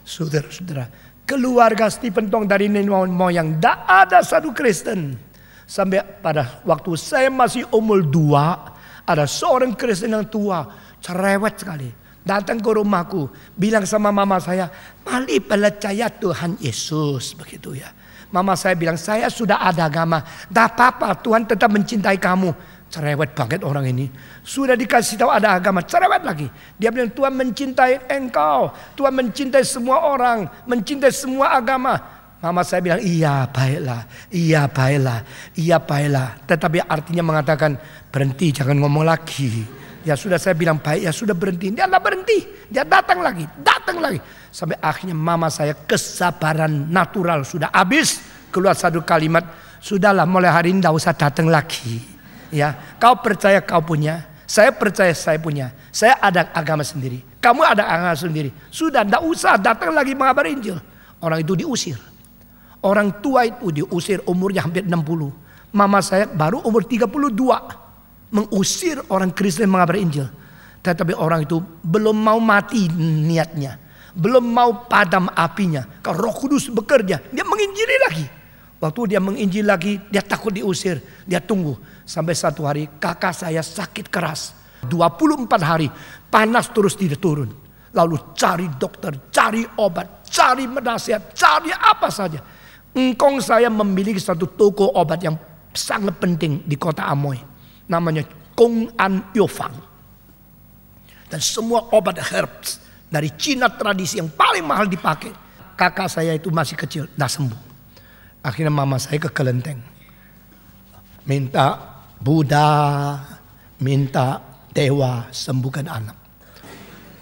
Saudara-saudara, keluarga Stephen Tong dari nenek moyang tidak ada satu Kristen. Sampai pada waktu saya masih umur 2, ada seorang Kristen yang tua, cerewet sekali, datang ke rumahku, bilang sama mama saya, mari percaya Tuhan Yesus, begitu ya. Mama saya bilang, saya sudah ada agama, tidak apa-apa, Tuhan tetap mencintai kamu. cerewet banget orang ini. Sudah dikasih tahu ada agama, cerewet lagi. Dia bilang Tuhan mencintai engkau, Tuhan mencintai semua orang, mencintai semua agama. Mama saya bilang iya baiklah, iya baiklah, iya baiklah. Tetapi artinya mengatakan berhenti, jangan ngomong lagi. Ya sudah saya bilang baik, ya sudah berhenti. Dia tidak berhenti, dia datang lagi, datang lagi. Sampai akhirnya mama saya kesabaran natural sudah habis. Keluar satu kalimat, sudahlah mulai hari ini tidak usah datang lagi. Ya, kau percaya kau punya, saya percaya saya punya. Saya ada agama sendiri, kamu ada agama sendiri. Sudah tidak usah datang lagi mengabar Injil. Orang itu diusir. Orang tua itu diusir umurnya hampir 60. Mama saya baru umur 32. Mengusir orang Kristen mengabar Injil. Tetapi orang itu belum mau mati niatnya. Belum mau padam apinya. Kalau Roh Kudus bekerja, dia menginjili lagi. Waktu dia menginjil lagi, dia takut diusir. Dia tunggu. Sampai satu hari kakak saya sakit keras. 24 hari panas terus tidak turun. Lalu cari dokter, cari obat, cari nasihat, cari apa saja. Engkong saya memiliki satu toko obat yang sangat penting di kota Amoy. Namanya Kong An Yofang. Dan semua obat herbs dari Cina tradisi yang paling mahal dipakai. Kakak saya itu masih kecil, tidak sembuh. Akhirnya mama saya ke kelenteng. Minta Buddha, minta dewa sembuhkan anak.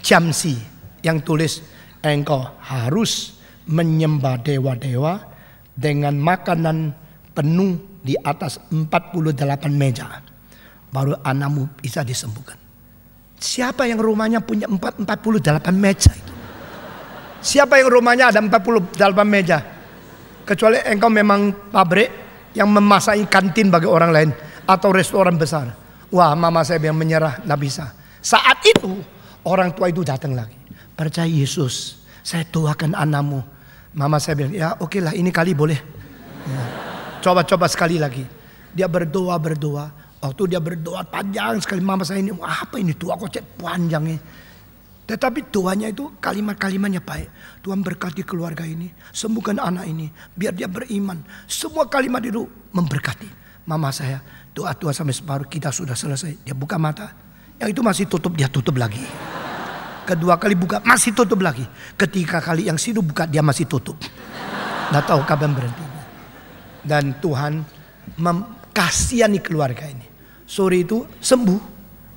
Jamsi yang tulis engkau harus menyembah dewa-dewa dengan makanan penuh di atas 48 meja. Baru anakmu bisa disembuhkan. Siapa yang rumahnya punya 48 meja itu? Siapa yang rumahnya ada 48 meja? Kecuali engkau memang pabrik yang memasai kantin bagi orang lain. Atau restoran besar. Wah, mama saya yang menyerah, tidak bisa. Saat itu orang tua itu datang lagi. Percaya Yesus, saya tuakan anakmu. Mama saya bilang, ya oke lah ini kali boleh. Ya. Coba-coba sekali lagi. Dia berdoa. Waktu dia berdoa panjang sekali. Mama saya ini, apa ini doa kok panjangnya. Tetapi doanya itu kalimat-kalimatnya baik. Tuhan berkati keluarga ini. Sembuhkan anak ini. Biar dia beriman. Semua kalimat itu memberkati. Mama saya doa sampai separuh kita sudah selesai. Dia buka mata. Yang itu masih tutup, dia tutup lagi. Kedua kali buka masih tutup lagi. Ketiga kali yang situ buka dia masih tutup. Tidak tahu kapan berhentinya. Dan Tuhan kasihani keluarga ini. Sore itu sembuh.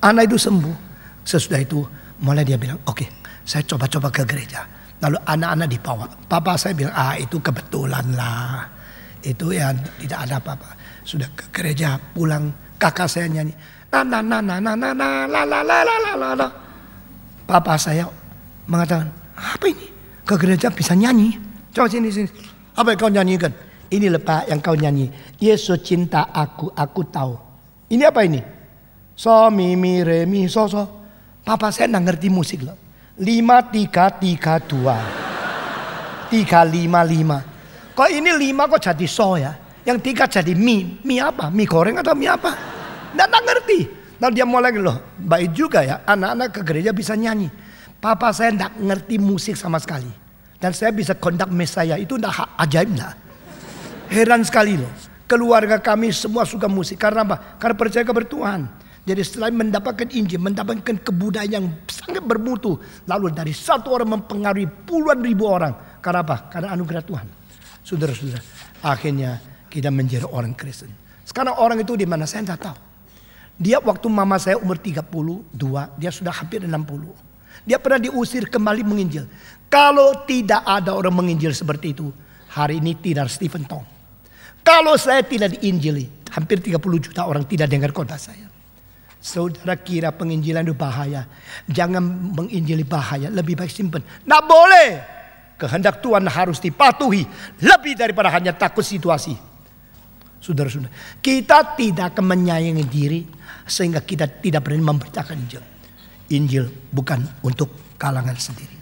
Anak itu sembuh. Sesudah itu mulai dia bilang, oke, saya coba-coba ke gereja. Lalu anak-anak dibawa. Papa saya bilang, itu kebetulan lah. Itu ya tidak ada apa-apa. Sudah ke gereja pulang, kakak saya nyanyi. Papa saya mengatakan, apa ini? Ke gereja bisa nyanyi? Coba sini. Apa yang kau nyanyikan? Ini Pak yang kau nyanyi. Yesus cinta aku tahu. Ini apa ini? So, mi, re, mi, so. Papa saya nggak ngerti musik loh. 5, 3, 3, 2. 3, 5, 5. Kok ini 5 kok jadi so ya? Yang 3 jadi mie. Mie apa? Mie goreng atau mie apa? Nggak ngerti. Lalu dia mulai loh. Baik juga ya. Anak-anak ke gereja bisa nyanyi. Papa saya nggak ngerti musik sama sekali. Dan saya bisa kontak Mesaya. Itu nggak ajaib nggak? Heran sekali loh. Keluarga kami semua suka musik. Karena apa? Karena percaya kepada Tuhan. Jadi setelah mendapatkan Injil, mendapatkan kebudayaan yang sangat bermutu. Lalu dari satu orang mempengaruhi puluhan ribu orang. Karena apa? Karena anugerah Tuhan. Saudara-saudara, akhirnya kita menjadi orang Kristen. Sekarang orang itu di mana saya tidak tahu. Dia waktu mama saya umur 32, dia sudah hampir 60. Dia pernah diusir kembali menginjil. Kalau tidak ada orang menginjil seperti itu, hari ini tidak Stephen Tong. Kalau saya tidak diinjili, hampir 30 juta orang tidak dengar khotbah saya. Saudara kira penginjilan itu bahaya. Jangan menginjili bahaya. Lebih baik simpen. Tidak boleh. Kehendak Tuhan harus dipatuhi. Lebih daripada hanya takut situasi. Saudara-saudara. Kita tidak akan menyayangi diri. Sehingga kita tidak berani memberitakan Injil. Injil bukan untuk kalangan sendiri.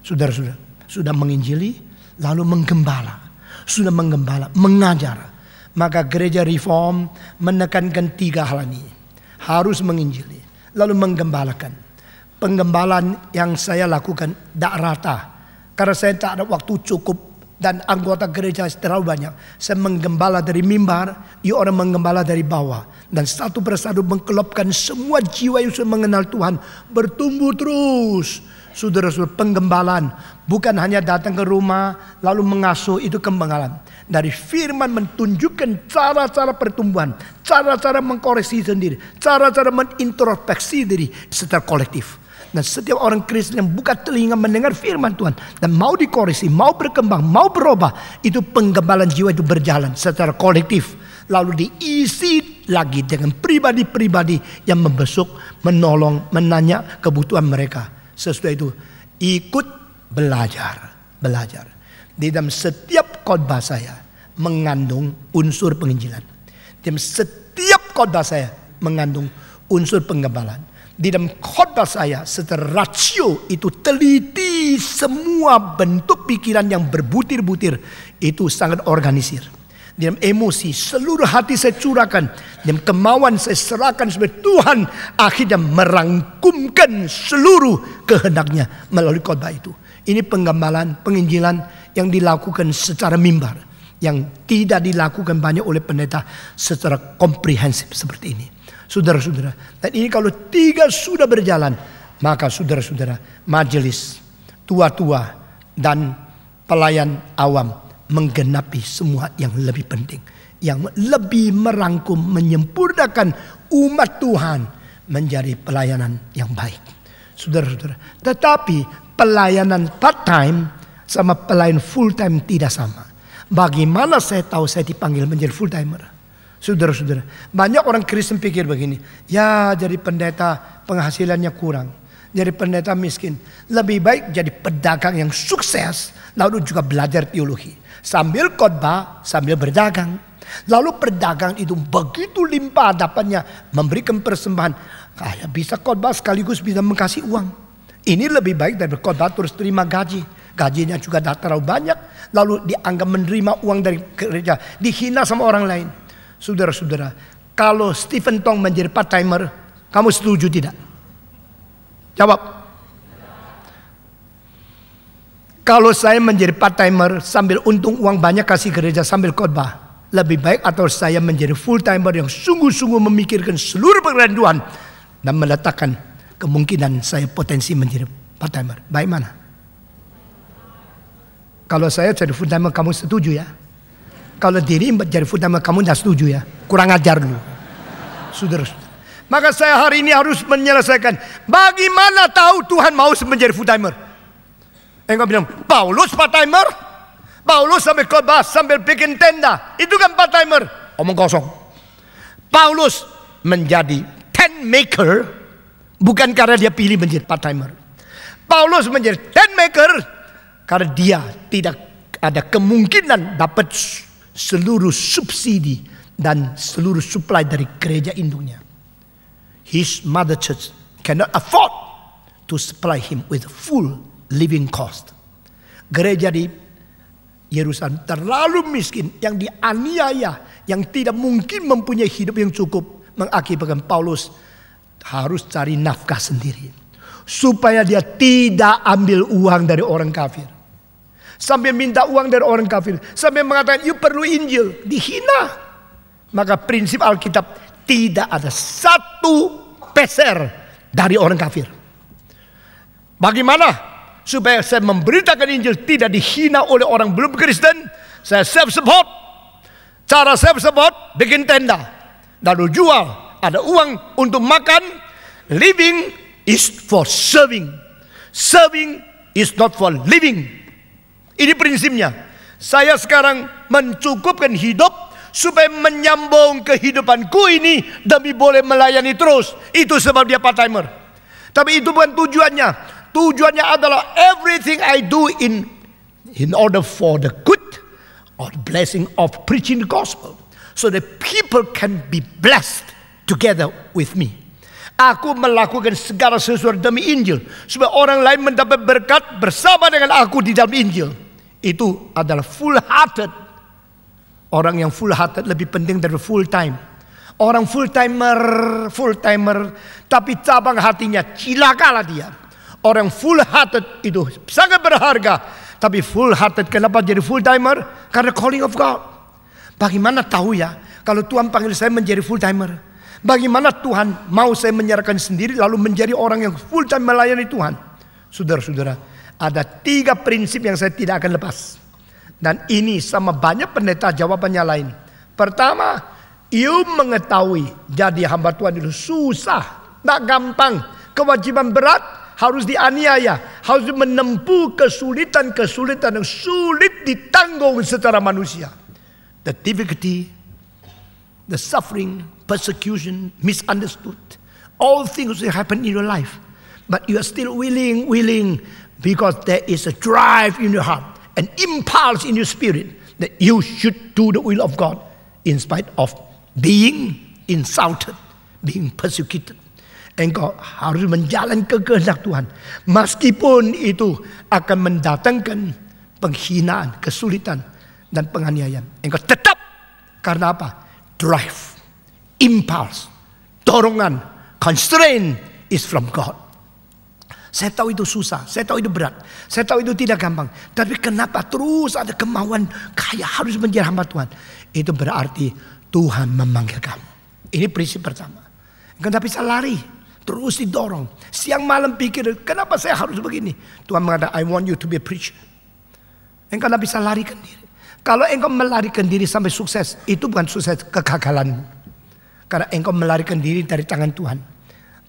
Saudara-saudara. Sudah menginjili. Lalu menggembala. Sudah menggembala. Mengajar. Maka gereja reform menekankan 3 hal ini. Harus menginjili, lalu menggembalakan. Penggembalaan yang saya lakukan tidak rata, karena saya tak ada waktu cukup dan anggota gereja terlalu banyak. Saya menggembala dari mimbar, ia orang menggembala dari bawah. Dan satu persatu mengkelopkan semua jiwa yang sudah mengenal Tuhan bertumbuh terus. Saudara-saudara, penggembalaan bukan hanya datang ke rumah lalu mengasuh, itu penggembalaan. Dari firman menunjukkan cara-cara pertumbuhan, cara-cara mengkoreksi sendiri, cara-cara mengintrospeksi diri secara kolektif. Dan setiap orang Kristen yang buka telinga mendengar firman Tuhan dan mau dikoreksi, mau berkembang, mau berubah, itu penggembalaan jiwa itu berjalan secara kolektif. Lalu diisi lagi dengan pribadi-pribadi yang membesuk, menolong, menanya kebutuhan mereka. Sesudah itu ikut belajar. Di dalam setiap khotbah saya mengandung unsur penginjilan. Di dalam setiap khotbah saya mengandung unsur penggembalaan. Di dalam khotbah saya secara rasio itu teliti semua bentuk pikiran yang berbutir-butir, itu sangat organisir. Di dalam emosi seluruh hati saya curahkan, dalam kemauan saya serahkan supaya Tuhan akhirnya merangkumkan seluruh kehendaknya melalui khotbah itu. Ini penggembalaan, penginjilan yang dilakukan secara mimbar, yang tidak dilakukan banyak oleh pendeta secara komprehensif seperti ini. Saudara-saudara, dan ini kalau tiga sudah berjalan, maka saudara-saudara, majelis, tua-tua, dan pelayan awam menggenapi semua yang lebih penting, yang lebih merangkum, menyempurnakan umat Tuhan menjadi pelayanan yang baik. Saudara-saudara, tetapi pelayanan part-time sama pelayan full-time tidak sama. Bagaimana saya tahu saya dipanggil menjadi full-timer? Saudara-saudara, banyak orang Kristen pikir begini, ya jadi pendeta penghasilannya kurang, jadi pendeta miskin. Lebih baik jadi pedagang yang sukses, lalu juga belajar teologi. Sambil khotbah, sambil berdagang. Lalu berdagang itu begitu limpah dapatnya, memberikan persembahan. Kayak bisa khotbah sekaligus bisa mengkasih uang. Ini lebih baik dari khotbah terus terima gaji. Gajinya juga tidak terlalu banyak. Lalu dianggap menerima uang dari gereja, dihina sama orang lain. Saudara-saudara, kalau Stephen Tong menjadi part-timer, kamu setuju tidak? Jawab. Kalau saya menjadi part-timer sambil untung uang banyak kasih gereja sambil khotbah, lebih baik atau saya menjadi full-timer yang sungguh-sungguh memikirkan seluruh pekerjaan Tuhan dan meletakkan kemungkinan saya potensi menjadi part-timer. Baik mana? Kalau saya jadi full-timer kamu setuju ya? Kalau diri jadi full-timer kamu tidak setuju ya? Kurang ajar dulu. Saudara-saudara. Maka saya hari ini harus menyelesaikan bagaimana tahu Tuhan mau menjadi full-timer. Engkau bilang, Paulus part-timer? Paulus sambil khotbah, sambil bikin tenda, itu kan part-timer. Omong kosong. Paulus menjadi tent maker bukan karena dia pilih menjadi part-timer. Paulus menjadi tent maker karena dia tidak ada kemungkinan dapat seluruh subsidi dan seluruh supply dari gereja induknya. His mother church cannot afford to supply him with full living cost. Gereja di Yerusalem terlalu miskin, yang dianiaya, yang tidak mungkin mempunyai hidup yang cukup, mengakibatkan Paulus harus cari nafkah sendiri supaya dia tidak ambil uang dari orang kafir. Sambil minta uang dari orang kafir, sambil mengatakan you perlu Injil, dihina. Maka prinsip Alkitab, tidak ada satu peser dari orang kafir. Bagaimana supaya saya memberitakan Injil tidak dihina oleh orang belum Kristen? Saya self-support. Cara self-support, bikin tenda, lalu jual, ada uang untuk makan. Living is for serving. Serving is not for living. Ini prinsipnya. Saya sekarang mencukupkan hidup supaya menyambung kehidupanku ini demi boleh melayani terus. Itu sebab dia part-timer. Tapi itu bukan tujuannya. Tujuannya adalah everything I do in order for the good or the blessing of preaching the gospel, so that people can be blessed together with me. Aku melakukan segala sesuatu demi Injil supaya orang lain mendapat berkat bersama dengan aku di dalam Injil. Itu adalah full hearted. Orang yang full hearted lebih penting dari full time. Orang full timer tapi cabang hatinya, cilakalah dia. Orang full hearted itu sangat berharga. tapi full hearted. Kenapa jadi full timer? Karena calling of God. Bagaimana tahu ya kalau Tuhan panggil saya menjadi full timer? Bagaimana Tuhan mau saya menyerahkan sendiri lalu menjadi orang yang full time melayani Tuhan? Saudara-saudara, ada 3 prinsip yang saya tidak akan lepas. Dan ini sama banyak pendeta jawabannya lain. Pertama, you mengetahui jadi hamba Tuhan itu susah, tak gampang, kewajiban berat, harus dianiaya, harus menempuh kesulitan-kesulitan yang sulit ditanggung secara manusia. The difficulty, the suffering, persecution, misunderstood, all things will happen in your life. But you are still willing because there is a drive in your heart, an impulse in your spirit that you should do the will of God in spite of being insulted, being persecuted. Engkau harus menjalankan kehendak Tuhan. Meskipun itu akan mendatangkan penghinaan, kesulitan, dan penganiayaan. Engkau tetap, karena apa? Drive, impulse, dorongan, constraint is from God. Saya tahu itu susah, saya tahu itu berat, saya tahu itu tidak gampang. Tapi kenapa terus ada kemauan kayak harus menjadi hamba Tuhan? Itu berarti Tuhan memanggil kamu. Ini prinsip pertama. Engkau tidak bisa lari. Terus didorong. Siang malam pikir, kenapa saya harus begini? Tuhan mengatakan, I want you to be a preacher. Engkau tidak bisa larikan diri. Kalau engkau melarikan diri sampai sukses, itu bukan sukses, kegagalanmu. Karena engkau melarikan diri dari tangan Tuhan.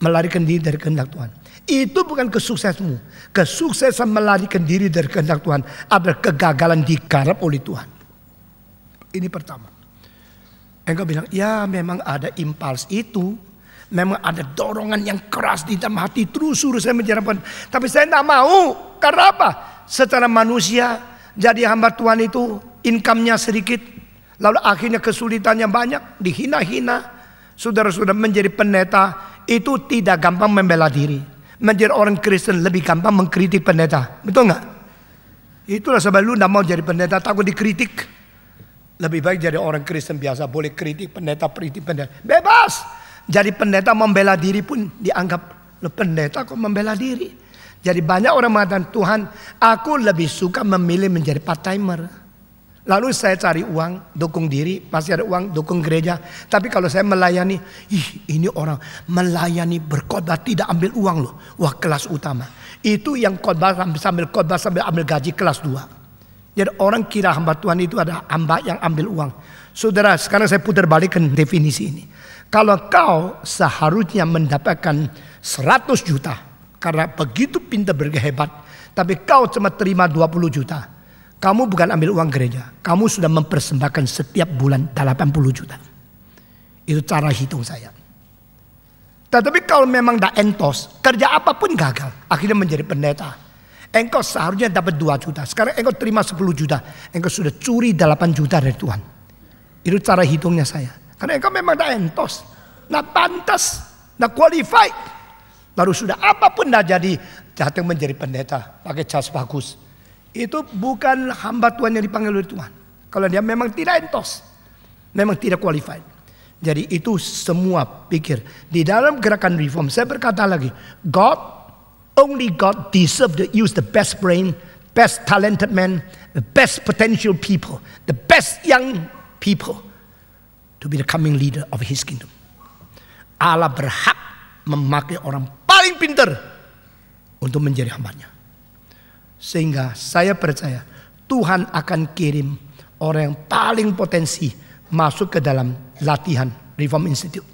Melarikan diri dari kehendak Tuhan. Itu bukan kesuksesanmu. Kesuksesan melarikan diri dari kehendak Tuhan adalah kegagalan digarap oleh Tuhan. Ini pertama. Engkau bilang, ya memang ada impuls itu. Memang ada dorongan yang keras di dalam hati. Terus suruh saya menjalankan. Tapi saya tidak mau. Karena apa? Secara manusia, jadi hamba Tuhan itu income-nya sedikit. Lalu akhirnya kesulitannya banyak. Dihina-hina. Saudara-saudara, menjadi pendeta itu tidak gampang membela diri. Menjadi orang Kristen lebih gampang mengkritik pendeta. Betul nggak? Itulah sebab lu tidak mau jadi pendeta, takut dikritik. Lebih baik jadi orang Kristen biasa. Boleh kritik pendeta, bebas. Jadi pendeta membela diri pun dianggap, pendeta kok membela diri. Jadi banyak orang mengatakan, Tuhan, aku lebih suka memilih menjadi part-timer. Lalu saya cari uang, dukung diri, pasti ada uang, dukung gereja. Tapi kalau saya melayani, ini orang melayani berkhotbah tidak ambil uang loh. Wah, kelas utama. Itu yang khotbah sambil khotbah sambil ambil gaji kelas 2. Jadi orang kira hamba Tuhan itu ada hamba yang ambil uang. Saudara, sekarang saya putar balikkan definisi ini. Kalau kau seharusnya mendapatkan 100 juta karena begitu pintar berhebat, tapi kau cuma terima 20 juta. Kamu bukan ambil uang gereja, kamu sudah mempersembahkan setiap bulan 80 juta. Itu cara hitung saya. Tetapi kalau memang tidak entos, kerja apapun gagal, akhirnya menjadi pendeta. Engkau seharusnya dapat 2 juta, sekarang engkau terima 10 juta. Engkau sudah curi 8 juta dari Tuhan. Itu cara hitungnya saya. Karena engkau memang tidak entos, tidak pantas, tidak qualified. Lalu sudah apapun tidak jadi, datang menjadi pendeta, pakai jas bagus. Itu bukan hamba Tuhan yang dipanggil oleh Tuhan. Kalau dia memang tidak entos, memang tidak qualified. Jadi itu semua pikir. Di dalam gerakan reform, saya berkata lagi, only God deserve to use the best brain, best talented man, the best potential people, the best young people to be the coming leader of His kingdom. Allah berhak memakai orang paling pintar untuk menjadi hambanya. Sehingga saya percaya Tuhan akan kirim orang yang paling potensi masuk ke dalam latihan Reform Institute.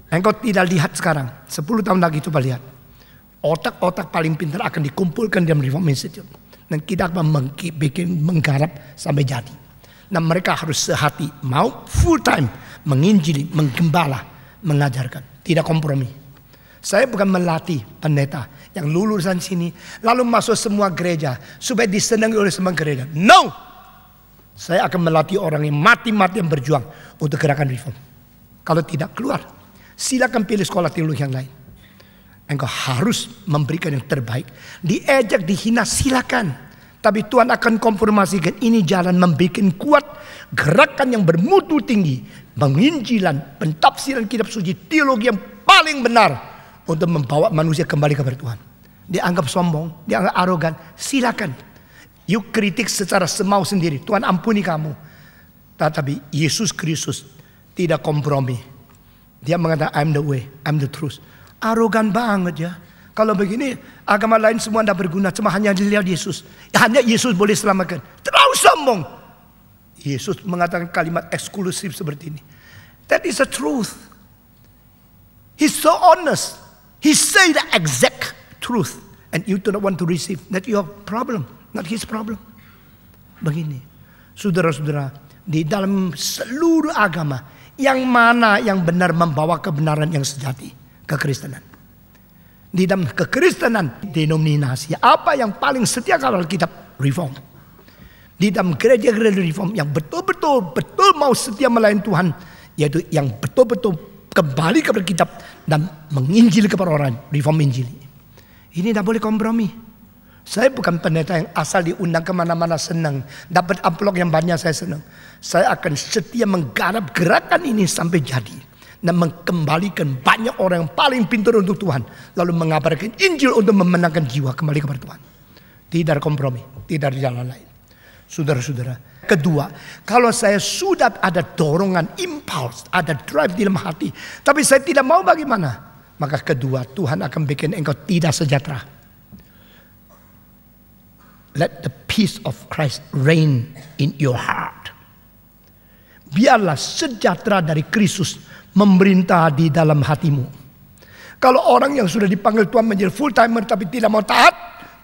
Engkau tidak lihat sekarang, 10 tahun lagi coba lihat. Otak-otak paling pintar akan dikumpulkan dalam Reform Institute. Dan kita akan menggarap sampai jadi. Dan mereka harus sehati, mau full time menginjili, menggembala, mengajarkan. Tidak kompromi. Saya bukan melatih pendeta yang lulusan sini lalu masuk semua gereja supaya disenangi oleh semua gereja. No! Saya akan melatih orang yang mati-matian berjuang untuk gerakan reform. Kalau tidak keluar, silakan pilih sekolah teologi yang lain. Engkau harus memberikan yang terbaik. Diejek, dihina, silakan. Tapi Tuhan akan konfirmasikan ini jalan membuat kuat gerakan yang bermutu tinggi. Penginjilan, pentafsiran kitab suci, teologi yang paling benar untuk membawa manusia kembali kepada Tuhan. Dianggap sombong, dianggap arogan, silakan. You kritik secara semau sendiri. Tuhan ampuni kamu. Tetapi Yesus Kristus tidak kompromi. Dia mengatakan I'm the way, I'm the truth. Arogan banget ya. Kalau begini agama lain semua tidak berguna. Cuma hanya dilihat Yesus. Hanya Yesus boleh selamatkan. Terlalu sombong. Yesus mengatakan kalimat eksklusif seperti ini. That is the truth. He's so honest. He say the exact truth. And you do not want to receive. That's your problem. Not his problem. Begini. Saudara-saudara. Di dalam seluruh agama. Yang mana yang benar membawa kebenaran yang sejati. Kekristenan. Di dalam kekristenan. Denominasi. Apa yang paling setia kalau Alkitab? Reform. Di dalam gereja-gereja reform. Yang betul-betul mau setia melayani Tuhan. Yaitu yang betul-betul kembali kepada kitab. Dan menginjil kepada orang. Reform Injil. Ini tidak boleh kompromi. Saya bukan pendeta yang asal diundang kemana-mana senang. Dapat amplop yang banyak saya senang. Saya akan setia menggarap gerakan ini sampai jadi. Dan mengembalikan banyak orang yang paling pintar untuk Tuhan. Lalu mengabarkan Injil untuk memenangkan jiwa kembali kepada Tuhan. Tidak ada kompromi. Tidak ada jalan lain. Saudara-saudara. Kedua, kalau saya sudah ada dorongan, impuls, ada drive di dalam hati. Tapi saya tidak mau bagaimana? Maka kedua, Tuhan akan bikin engkau tidak sejahtera. Let the peace of Christ reign in your heart. Biarlah sejahtera dari Kristus memerintah di dalam hatimu. Kalau orang yang sudah dipanggil Tuhan menjadi full timer tapi tidak mau taat,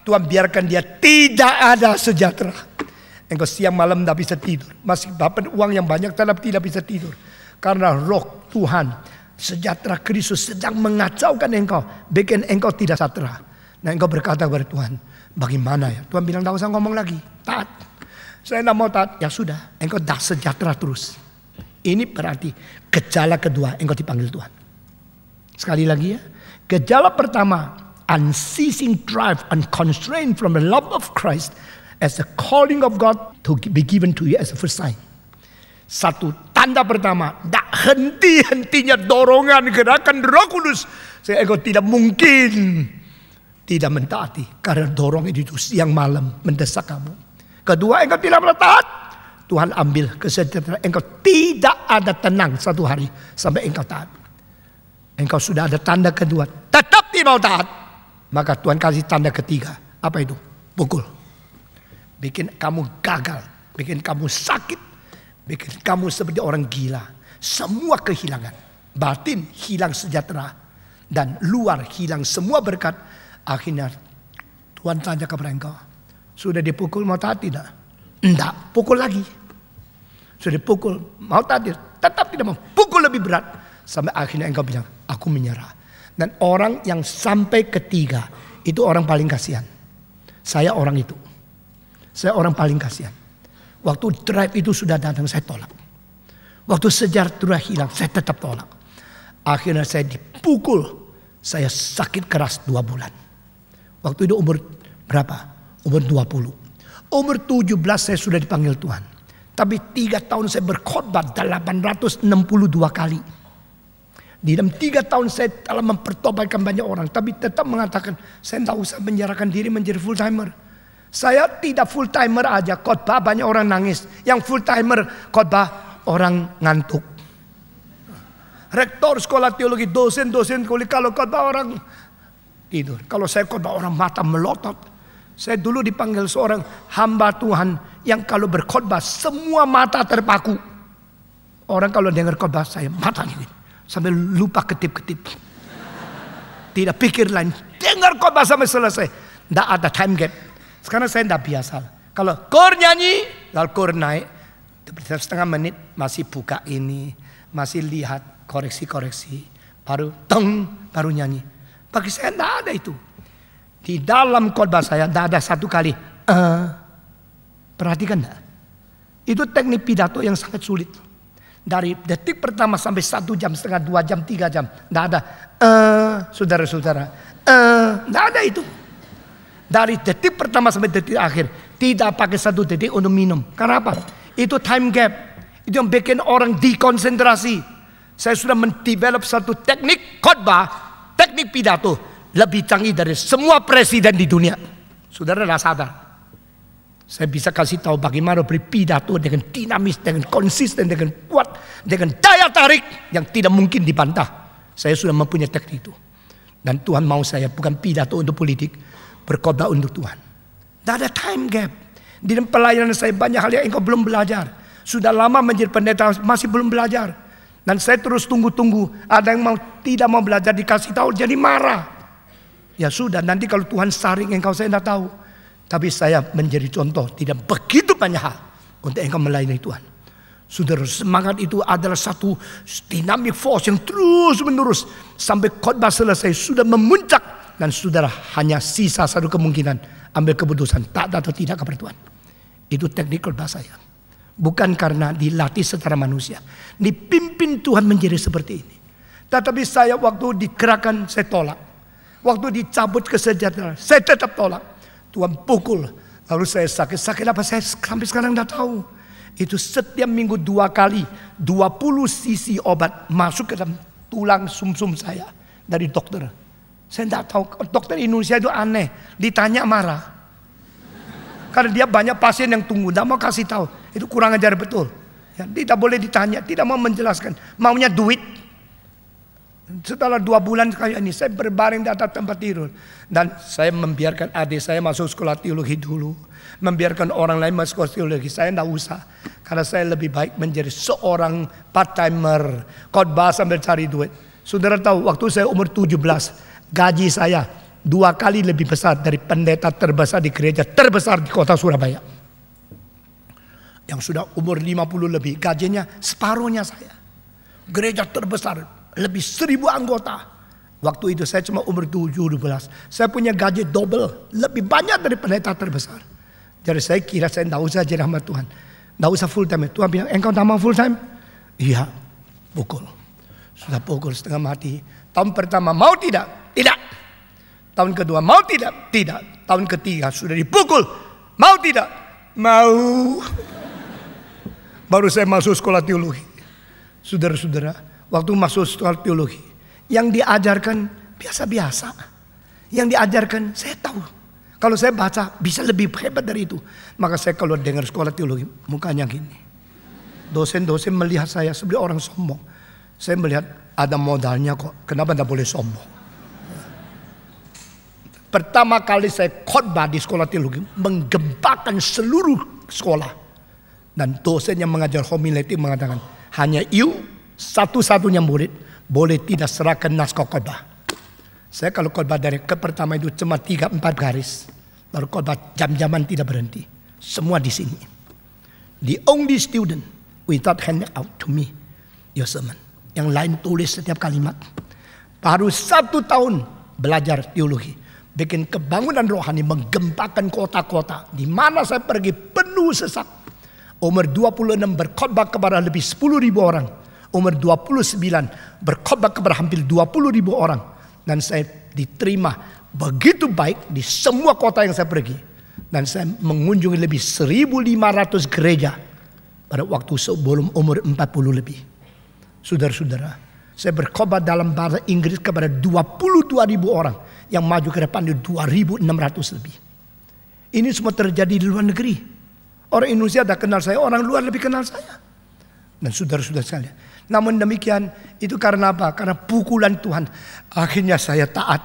Tuhan biarkan dia tidak ada sejahtera. Engkau siang malam tidak bisa tidur. Masih dapat uang yang banyak tetap tidak bisa tidur. Karena roh Tuhan, sejahtera Kristus sedang mengacaukan engkau. Bikin engkau tidak sejahtera. Nah engkau berkata kepada Tuhan, bagaimana ya? Tuhan bilang, tidak usah ngomong lagi. Taat. Saya tidak mau taat. Ya sudah, engkau dah sejahtera terus. Ini berarti gejala kedua, engkau dipanggil Tuhan. Sekali lagi ya. Gejala pertama, unceasing drive and constraint from the love of Christ as the calling of God to be given to you as a first sign. Satu tanda pertama, tak henti-hentinya dorongan gerakan Roh Kudus. Saya engkau tidak mungkin tidak mentaati karena dorong itu siang malam mendesak kamu. Kedua, engkau tidak pernah taat. Tuhan ambil kesejahteraan. Engkau tidak ada tenang satu hari sampai engkau taat. Engkau sudah ada tanda kedua, tetap tidak mau taat. Maka Tuhan kasih tanda ketiga. Apa itu? Pukul. Bikin kamu gagal, bikin kamu sakit, bikin kamu seperti orang gila. Semua kehilangan. Batin hilang sejahtera. Dan luar hilang semua berkat. Akhirnya Tuhan tanya kepada engkau, sudah dipukul mau taat tidak? Tidak, pukul lagi. Sudah dipukul mau taat, tetap tidak mau. Pukul lebih berat. Sampai akhirnya engkau bilang, aku menyerah. Dan orang yang sampai ketiga, itu orang paling kasihan. Saya orang itu. Saya orang paling kasihan. Waktu drive itu sudah datang, saya tolak. Waktu sejahtera hilang, saya tetap tolak. Akhirnya saya dipukul. Saya sakit keras 2 bulan. Waktu itu umur berapa? Umur 20. Umur 17 saya sudah dipanggil Tuhan. Tapi 3 tahun saya berkhotbah 862 kali. Di dalam 3 tahun saya telah mempertobatkan banyak orang. Tapi tetap mengatakan, saya tidak usah menyerahkan diri menjadi full timer. Saya tidak full timer aja, khotbah banyak orang nangis. Yang full timer khotbah orang ngantuk. Rektor sekolah teologi, dosen-dosen kalau khotbah orang tidur. Kalau saya khotbah orang mata melotot. Saya dulu dipanggil seorang hamba Tuhan yang kalau berkhotbah semua mata terpaku. Orang kalau dengar khotbah saya mata gini sampai lupa ketip-ketip. Tidak pikir lain, dengar khotbah sampai selesai. Tidak ada time gap. Sekarang saya tidak biasa. Kalau kor nyanyi, lalu kor naik. Setengah menit masih buka ini. Masih lihat koreksi-koreksi. Baru teng, baru nyanyi. Bagi saya tidak ada itu. Di dalam khotbah saya tidak ada satu kali. Perhatikan tidak? Itu teknik pidato yang sangat sulit. Dari detik pertama sampai 1 jam, setengah 2 jam, 3 jam. Tidak ada. Saudara-saudara. Tidak ada itu. Dari detik pertama sampai detik akhir. Tidak pakai 1 detik untuk minum. Karena apa? Itu time gap. Itu yang bikin orang dikonsentrasi. Saya sudah mendevelop satu teknik khotbah. Teknik pidato. Lebih canggih dari semua presiden di dunia. Saudara tidak sadar. Saya bisa kasih tahu bagaimana beri pidato dengan dinamis, dengan konsisten, dengan kuat, dengan daya tarik yang tidak mungkin dibantah. Saya sudah mempunyai teknik itu. Dan Tuhan mau saya bukan pidato untuk politik, berkhotbah untuk Tuhan. Tidak ada time gap. Di dalam pelayanan saya banyak hal yang engkau belum belajar. Sudah lama menjadi pendeta masih belum belajar. Dan saya terus tunggu-tunggu. Ada yang tidak mau belajar dikasih tahu jadi marah. Ya sudah, nanti kalau Tuhan saring engkau saya tidak tahu. Tapi saya menjadi contoh tidak begitu banyak hal untuk engkau melayani Tuhan. Saudara, semangat itu adalah satu dynamic force yang terus menerus sampai khotbah selesai sudah memuncak dan saudara hanya sisa satu kemungkinan ambil keputusan tak atau tidak kepada Tuhan. Itu teknik khotbah saya. Bukan karena dilatih secara manusia, dipimpin Tuhan menjadi seperti ini. Tetapi saya waktu dikerahkan saya tolak, waktu dicabut kesejahteraan saya tetap tolak. Tuhan pukul, lalu saya sakit apa saya sampai sekarang tidak tahu. Itu setiap minggu 2 kali 20 cc obat masuk ke dalam tulang sumsum saya dari dokter. Saya tidak tahu, dokter Indonesia itu aneh, ditanya marah. Karena dia banyak pasien yang tunggu, tidak mau kasih tahu. Itu kurang ajar betul. Ya, tidak boleh ditanya, tidak mau menjelaskan, maunya duit. Setelah 2 bulan kayak ini saya berbaring di atas tempat tidur. Dan saya membiarkan adik saya masuk sekolah teologi dulu. Membiarkan orang lain masuk sekolah teologi. Saya tidak usah. Karena saya lebih baik menjadi seorang part-timer. Khotbah sambil cari duit. Saudara tahu waktu saya umur 17. Gaji saya 2 kali lebih besar dari pendeta terbesar di gereja terbesar di kota Surabaya. Yang sudah umur 50 lebih. Gajinya separuhnya saya. Gereja terbesar. Lebih 1000 anggota. Waktu itu saya cuma umur 17. Saya punya gaji double. Lebih banyak dari pendeta terbesar. Jadi saya kira saya tidak usah jadi hamba Tuhan. Tidak usah full time. Tuhan bilang, engkau tak mau full time? Iya. Pukul. Sudah pukul setengah mati. Tahun pertama mau tidak? Tidak. Tahun kedua mau tidak? Tidak. Tahun ketiga sudah dipukul. Mau tidak? Mau. Baru saya masuk sekolah teologi. Saudara-saudara, waktu masuk sekolah teologi, yang diajarkan biasa-biasa. Yang diajarkan saya tahu. Kalau saya baca bisa lebih hebat dari itu. Maka saya kalau dengar sekolah teologi mukanya gini. Dosen-dosen melihat saya seperti orang sombong. Saya melihat ada modalnya kok. Kenapa tidak boleh sombong? Pertama kali saya khotbah di sekolah teologi menggempakan seluruh sekolah. Dan dosen yang mengajar homiletik mengatakan hanya satu-satunya murid boleh tidak serahkan naskah khotbah. Saya kalau khotbah dari pertama itu cuma 3-4 garis. Baru khotbah jam-jaman tidak berhenti. Semua di sini. The only student without hand out to me your sermon. Yang lain tulis setiap kalimat. Baru 1 tahun belajar teologi. Bikin kebangunan rohani menggempakan kota-kota. Di mana saya pergi penuh sesak. Umur 26 berkhotbah kepada lebih 10.000 orang. Umur 29 berkhotbah kepada hampir 20.000 orang. Dan saya diterima begitu baik di semua kota yang saya pergi. Dan saya mengunjungi lebih 1.500 gereja pada waktu sebelum umur 40 lebih. Saudara-saudara, saya berkhotbah dalam bahasa Inggris kepada 22.000 orang. Yang maju ke depan di 2.600 lebih. Ini semua terjadi di luar negeri. Orang Indonesia tidak kenal saya, orang luar lebih kenal saya. Dan saudara-saudara sekalian. Namun demikian itu karena apa? Karena pukulan Tuhan. Akhirnya saya taat.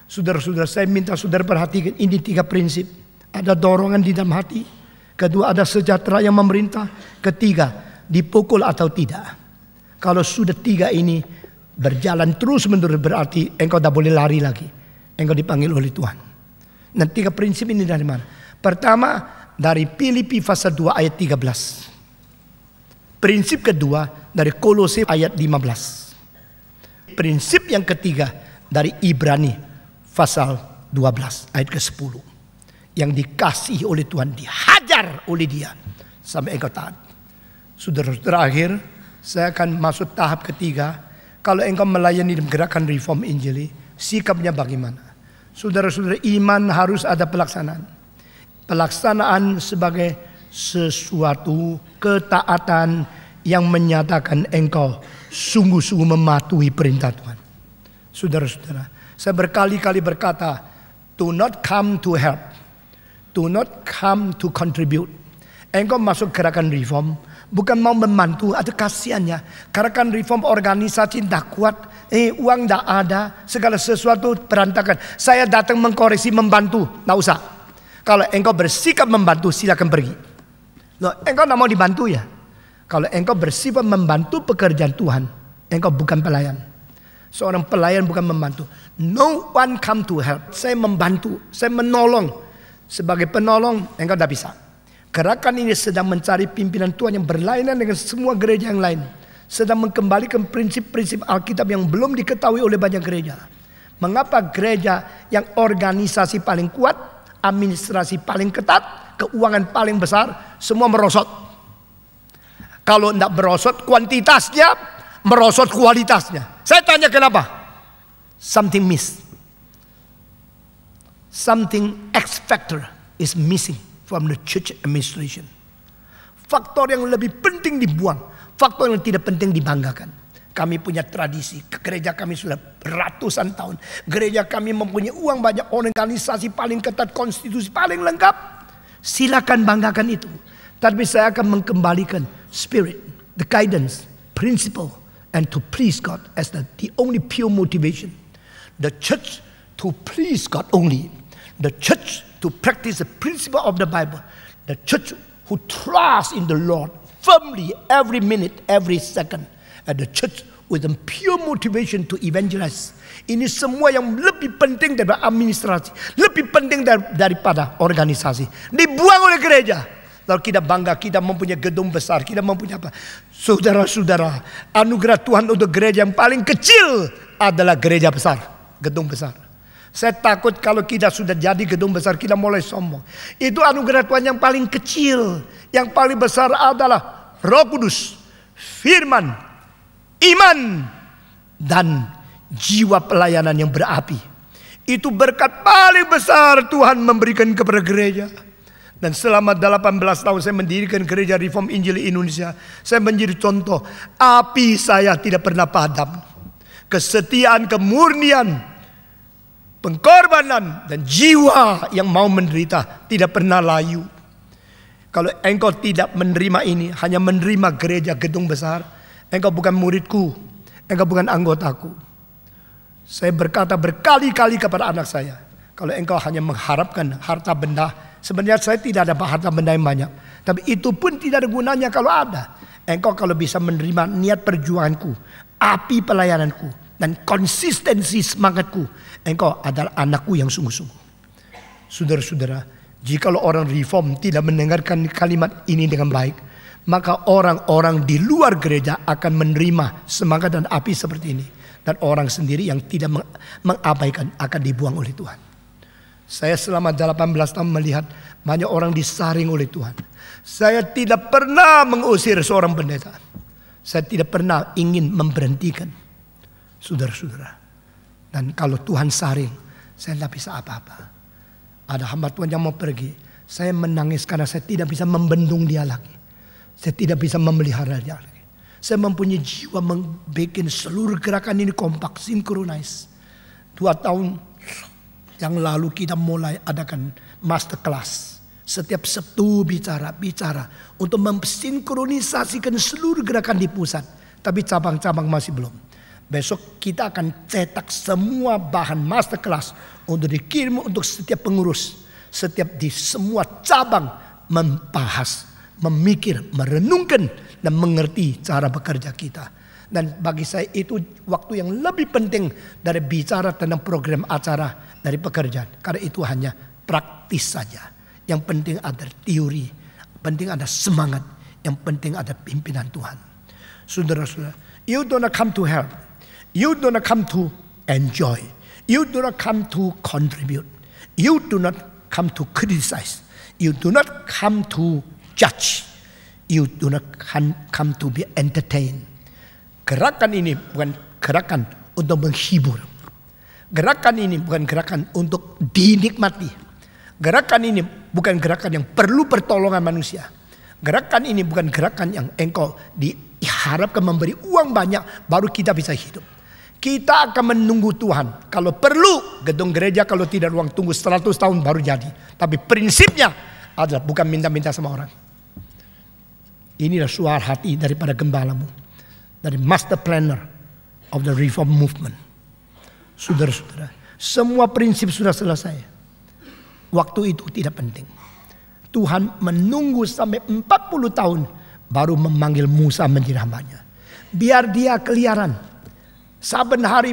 Saudara-saudara, saya minta saudara perhatikan ini 3 prinsip. Ada dorongan di dalam hati. Kedua, ada sejahtera yang memerintah. Ketiga, dipukul atau tidak. Kalau sudah 3 ini berjalan terus menerus berarti engkau tidak boleh lari lagi. Engkau dipanggil oleh Tuhan. Dan 3 prinsip ini dari mana? Pertama, dari Filipi pasal 2 ayat 13. Prinsip kedua dari Kolose ayat 15. Prinsip yang ketiga dari Ibrani pasal 12 ayat ke-10. Yang dikasihi oleh Tuhan, dihajar oleh Dia sampai engkau taat. Saudara, terakhir saya akan masuk tahap ketiga. Kalau engkau melayani gerakan reform Injili, sikapnya bagaimana? Saudara-saudara, iman harus ada pelaksanaan. Pelaksanaan sebagai sesuatu ketaatan yang menyatakan engkau sungguh-sungguh mematuhi perintah Tuhan. Saudara-saudara, saya berkali-kali berkata, do not come to help, do not come to contribute. Engkau masuk gerakan reform bukan mau membantu, atau kasihannya. Gerakan reform organisasi tidak kuat, uang tidak ada, segala sesuatu berantakan. Saya datang mengkoreksi, membantu, tidak usah. Kalau engkau bersikap membantu, silakan pergi. Loh, engkau tidak mau dibantu ya? Kalau engkau bersifat membantu pekerjaan Tuhan, engkau bukan pelayan. Seorang pelayan bukan membantu. No one come to help. Saya membantu, saya menolong. Sebagai penolong, engkau tidak bisa. Gerakan ini sedang mencari pimpinan Tuhan yang berlainan dengan semua gereja yang lain. Sedang mengembalikan prinsip-prinsip Alkitab yang belum diketahui oleh banyak gereja. Mengapa gereja yang organisasi paling kuat, administrasi paling ketat, keuangan paling besar, semua merosot. Kalau tidak merosot kuantitasnya, merosot kualitasnya. Saya tanya kenapa? Something miss. Something X factor is missing from the church administration. Faktor yang lebih penting dibuang, faktor yang tidak penting dibanggakan. Kami punya tradisi, gereja kami sudah ratusan tahun. Gereja kami mempunyai uang banyak, organisasi paling ketat, konstitusi paling lengkap. Silakan banggakan itu. Tapi saya akan mengembalikan spirit, the guidance, principle, and to please God as the only pure motivation. The church to please God only. The church to practice the principle of the Bible. The church who trusts in the Lord firmly every minute, every second. And the church with a pure motivation to evangelize. Ini semua yang lebih penting daripada administrasi, lebih penting daripada organisasi. Dibuang oleh gereja. Lalu kita bangga, kita mempunyai gedung besar, kita mempunyai apa? Saudara-saudara, anugerah Tuhan untuk gereja yang paling kecil adalah gereja besar, gedung besar. Saya takut kalau kita sudah jadi gedung besar, kita mulai sombong. Itu anugerah Tuhan yang paling kecil. Yang paling besar adalah Roh Kudus, firman, iman, dan jiwa pelayanan yang berapi. Itu berkat paling besar Tuhan memberikan kepada gereja. Dan selama 18 tahun saya mendirikan gereja Reform Injil Indonesia, saya menjadi contoh. Api saya tidak pernah padam. Kesetiaan, kemurnian, pengorbanan, dan jiwa yang mau menderita tidak pernah layu. Kalau engkau tidak menerima ini, hanya menerima gereja gedung besar, engkau bukan muridku, engkau bukan anggotaku. Saya berkata berkali-kali kepada anak saya, kalau engkau hanya mengharapkan harta benda, sebenarnya saya tidak ada harta benda yang banyak, tapi itu pun tidak ada gunanya kalau ada. Engkau kalau bisa menerima niat perjuanganku, api pelayananku, dan konsistensi semangatku, engkau adalah anakku yang sungguh-sungguh. Saudara-saudara, jikalau orang reform tidak mendengarkan kalimat ini dengan baik, maka orang-orang di luar gereja akan menerima semangat dan api seperti ini. Dan orang sendiri yang tidak mengabaikan akan dibuang oleh Tuhan. Saya selama 18 tahun melihat banyak orang disaring oleh Tuhan. Saya tidak pernah mengusir seorang pendeta. Saya tidak pernah ingin memberhentikan saudara-saudara. Dan kalau Tuhan saring, saya tidak bisa apa-apa. Ada hamba Tuhan yang mau pergi, saya menangis karena saya tidak bisa membendung dia lagi. Saya tidak bisa memelihara dia lagi. Saya mempunyai jiwa membuat seluruh gerakan ini kompak, sinkronis. 2 tahun yang lalu kita mulai adakan masterclass. Setiap Sabtu bicara untuk mensinkronisasikan seluruh gerakan di pusat. Tapi cabang-cabang masih belum. Besok kita akan cetak semua bahan masterclass untuk dikirim untuk setiap pengurus. Setiap di semua cabang membahas, memikir, merenungkan, dan mengerti cara bekerja kita. Dan bagi saya itu waktu yang lebih penting dari bicara tentang program acara dari pekerjaan. Karena itu hanya praktis saja. Yang penting ada teori, penting ada semangat, yang penting ada pimpinan Tuhan. Saudara-saudara, you do not come to help. You do not come to enjoy. You do not come to contribute. You do not come to criticize. You do not come to judge. You do not come to be entertained. Gerakan ini bukan gerakan untuk menghibur. Gerakan ini bukan gerakan untuk dinikmati. Gerakan ini bukan gerakan yang perlu pertolongan manusia. Gerakan ini bukan gerakan yang engkau diharapkan memberi uang banyak baru kita bisa hidup. Kita akan menunggu Tuhan. Kalau perlu gedung gereja, kalau tidak ruang tunggu 100 tahun baru jadi. Tapi prinsipnya adalah bukan minta-minta sama orang. Inilah suara hati daripada gembalamu, dari master planner of the reform movement. Saudara-saudara, semua prinsip sudah selesai. Waktu itu tidak penting. Tuhan menunggu sampai 40 tahun baru memanggil Musa menjadi hambanya. Biar dia keliaran. Saben hari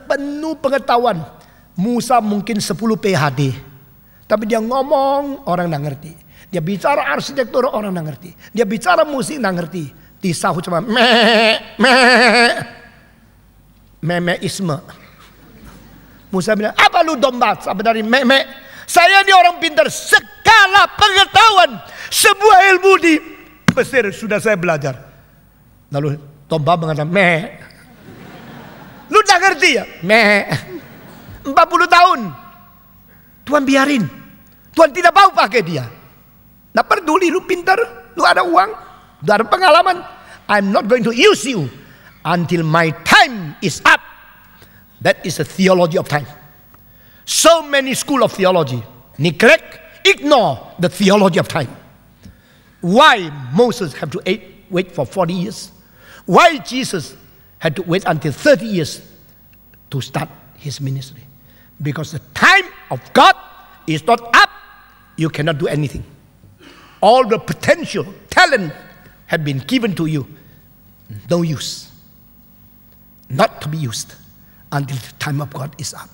penuh pengetahuan. Musa mungkin 10 PhD. Tapi dia ngomong orang nggak ngerti. Dia bicara arsitektur orang nggak ngerti. Dia bicara musik nggak ngerti. Disahut cuma memeisme. Musa bilang, apa lu domba? Saben dari saya ini orang pintar. Skala pengetahuan. Sebuah ilmu di Mesir sudah saya belajar. Lalu domba mengatakan lu tak ngerti ya? 40 tahun. Tuhan biarin. Tuhan tidak mau pakai dia. Nah peduli lu pintar, lu ada uang, lu ada pengalaman. I'm not going to use you until my time is up. That is a theology of time. So many school of theology neglect, ignore the theology of time. Why Moses have to wait for 40 years? Why Jesus had to wait until 30 years to start his ministry? Because the time of God is not up. You cannot do anything. All the potential, talent have been given to you. No use. Not to be used until the time of God is up.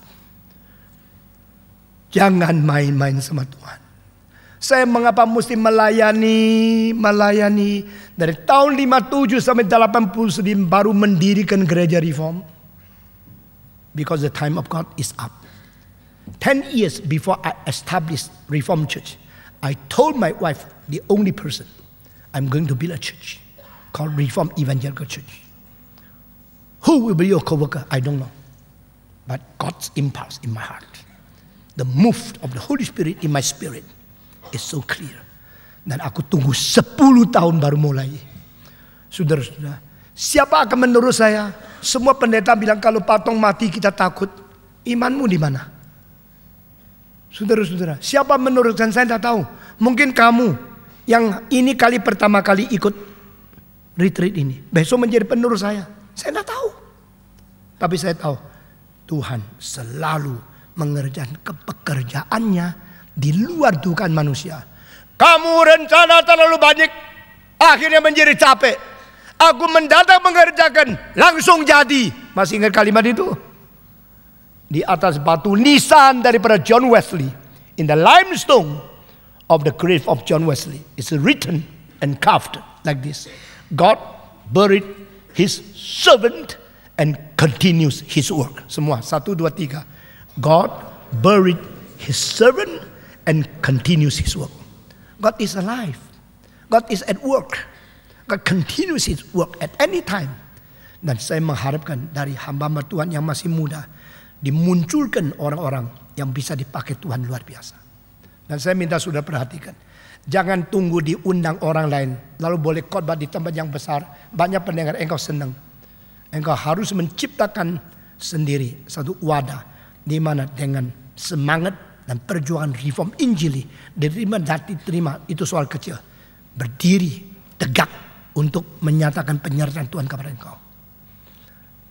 Jangan main-main sama Tuhan. Saya mengapa mesti melayani dari tahun 57 sampai 89 baru mendirikan gereja reform. Because the time of God is up. 10 years before I established Reform Church, I told my wife, the only person, I'm going to build a church called Reform Evangelical Church. Who will be your co-worker? I don't know. But God's impulse in my heart, the move of the Holy Spirit in my spirit is so clear. Dan aku tunggu 10 tahun baru mulai. Saudara-saudara, siapa akan menurut saya? Semua pendeta bilang kalau patung mati kita takut. Imanmu di mana? Saudara-saudara, siapa menurutkan saya tidak tahu. Mungkin kamu yang ini kali pertama kali ikut retreat ini, besok menjadi penerus saya tidak tahu. Tapi saya tahu Tuhan selalu mengerjakan pekerjaannya di luar dugaan manusia. Kamu rencana terlalu banyak, akhirnya menjadi capek. Aku mendadak mengerjakan, langsung jadi. Masih ingat kalimat itu? Di atas batu nisan daripada John Wesley, in the limestone of the grave of John Wesley, it's written and carved like this: God buried his servant and continues his work. Semua 1, 2, 3. God buried his servant and continues his work. God is alive. God is at work. God continues his work at any time. Dan saya mengharapkan dari hamba-hamba Tuhan yang masih muda, dimunculkan orang-orang yang bisa dipakai Tuhan luar biasa. Dan saya minta saudara perhatikan, jangan tunggu diundang orang lain lalu boleh khotbah di tempat yang besar, banyak pendengar, engkau senang. Engkau harus menciptakan sendiri satu wadah di mana dengan semangat dan perjuangan reform Injili diterima dan diterima, itu soal kecil. Berdiri tegak untuk menyatakan penyertaan Tuhan kepada engkau.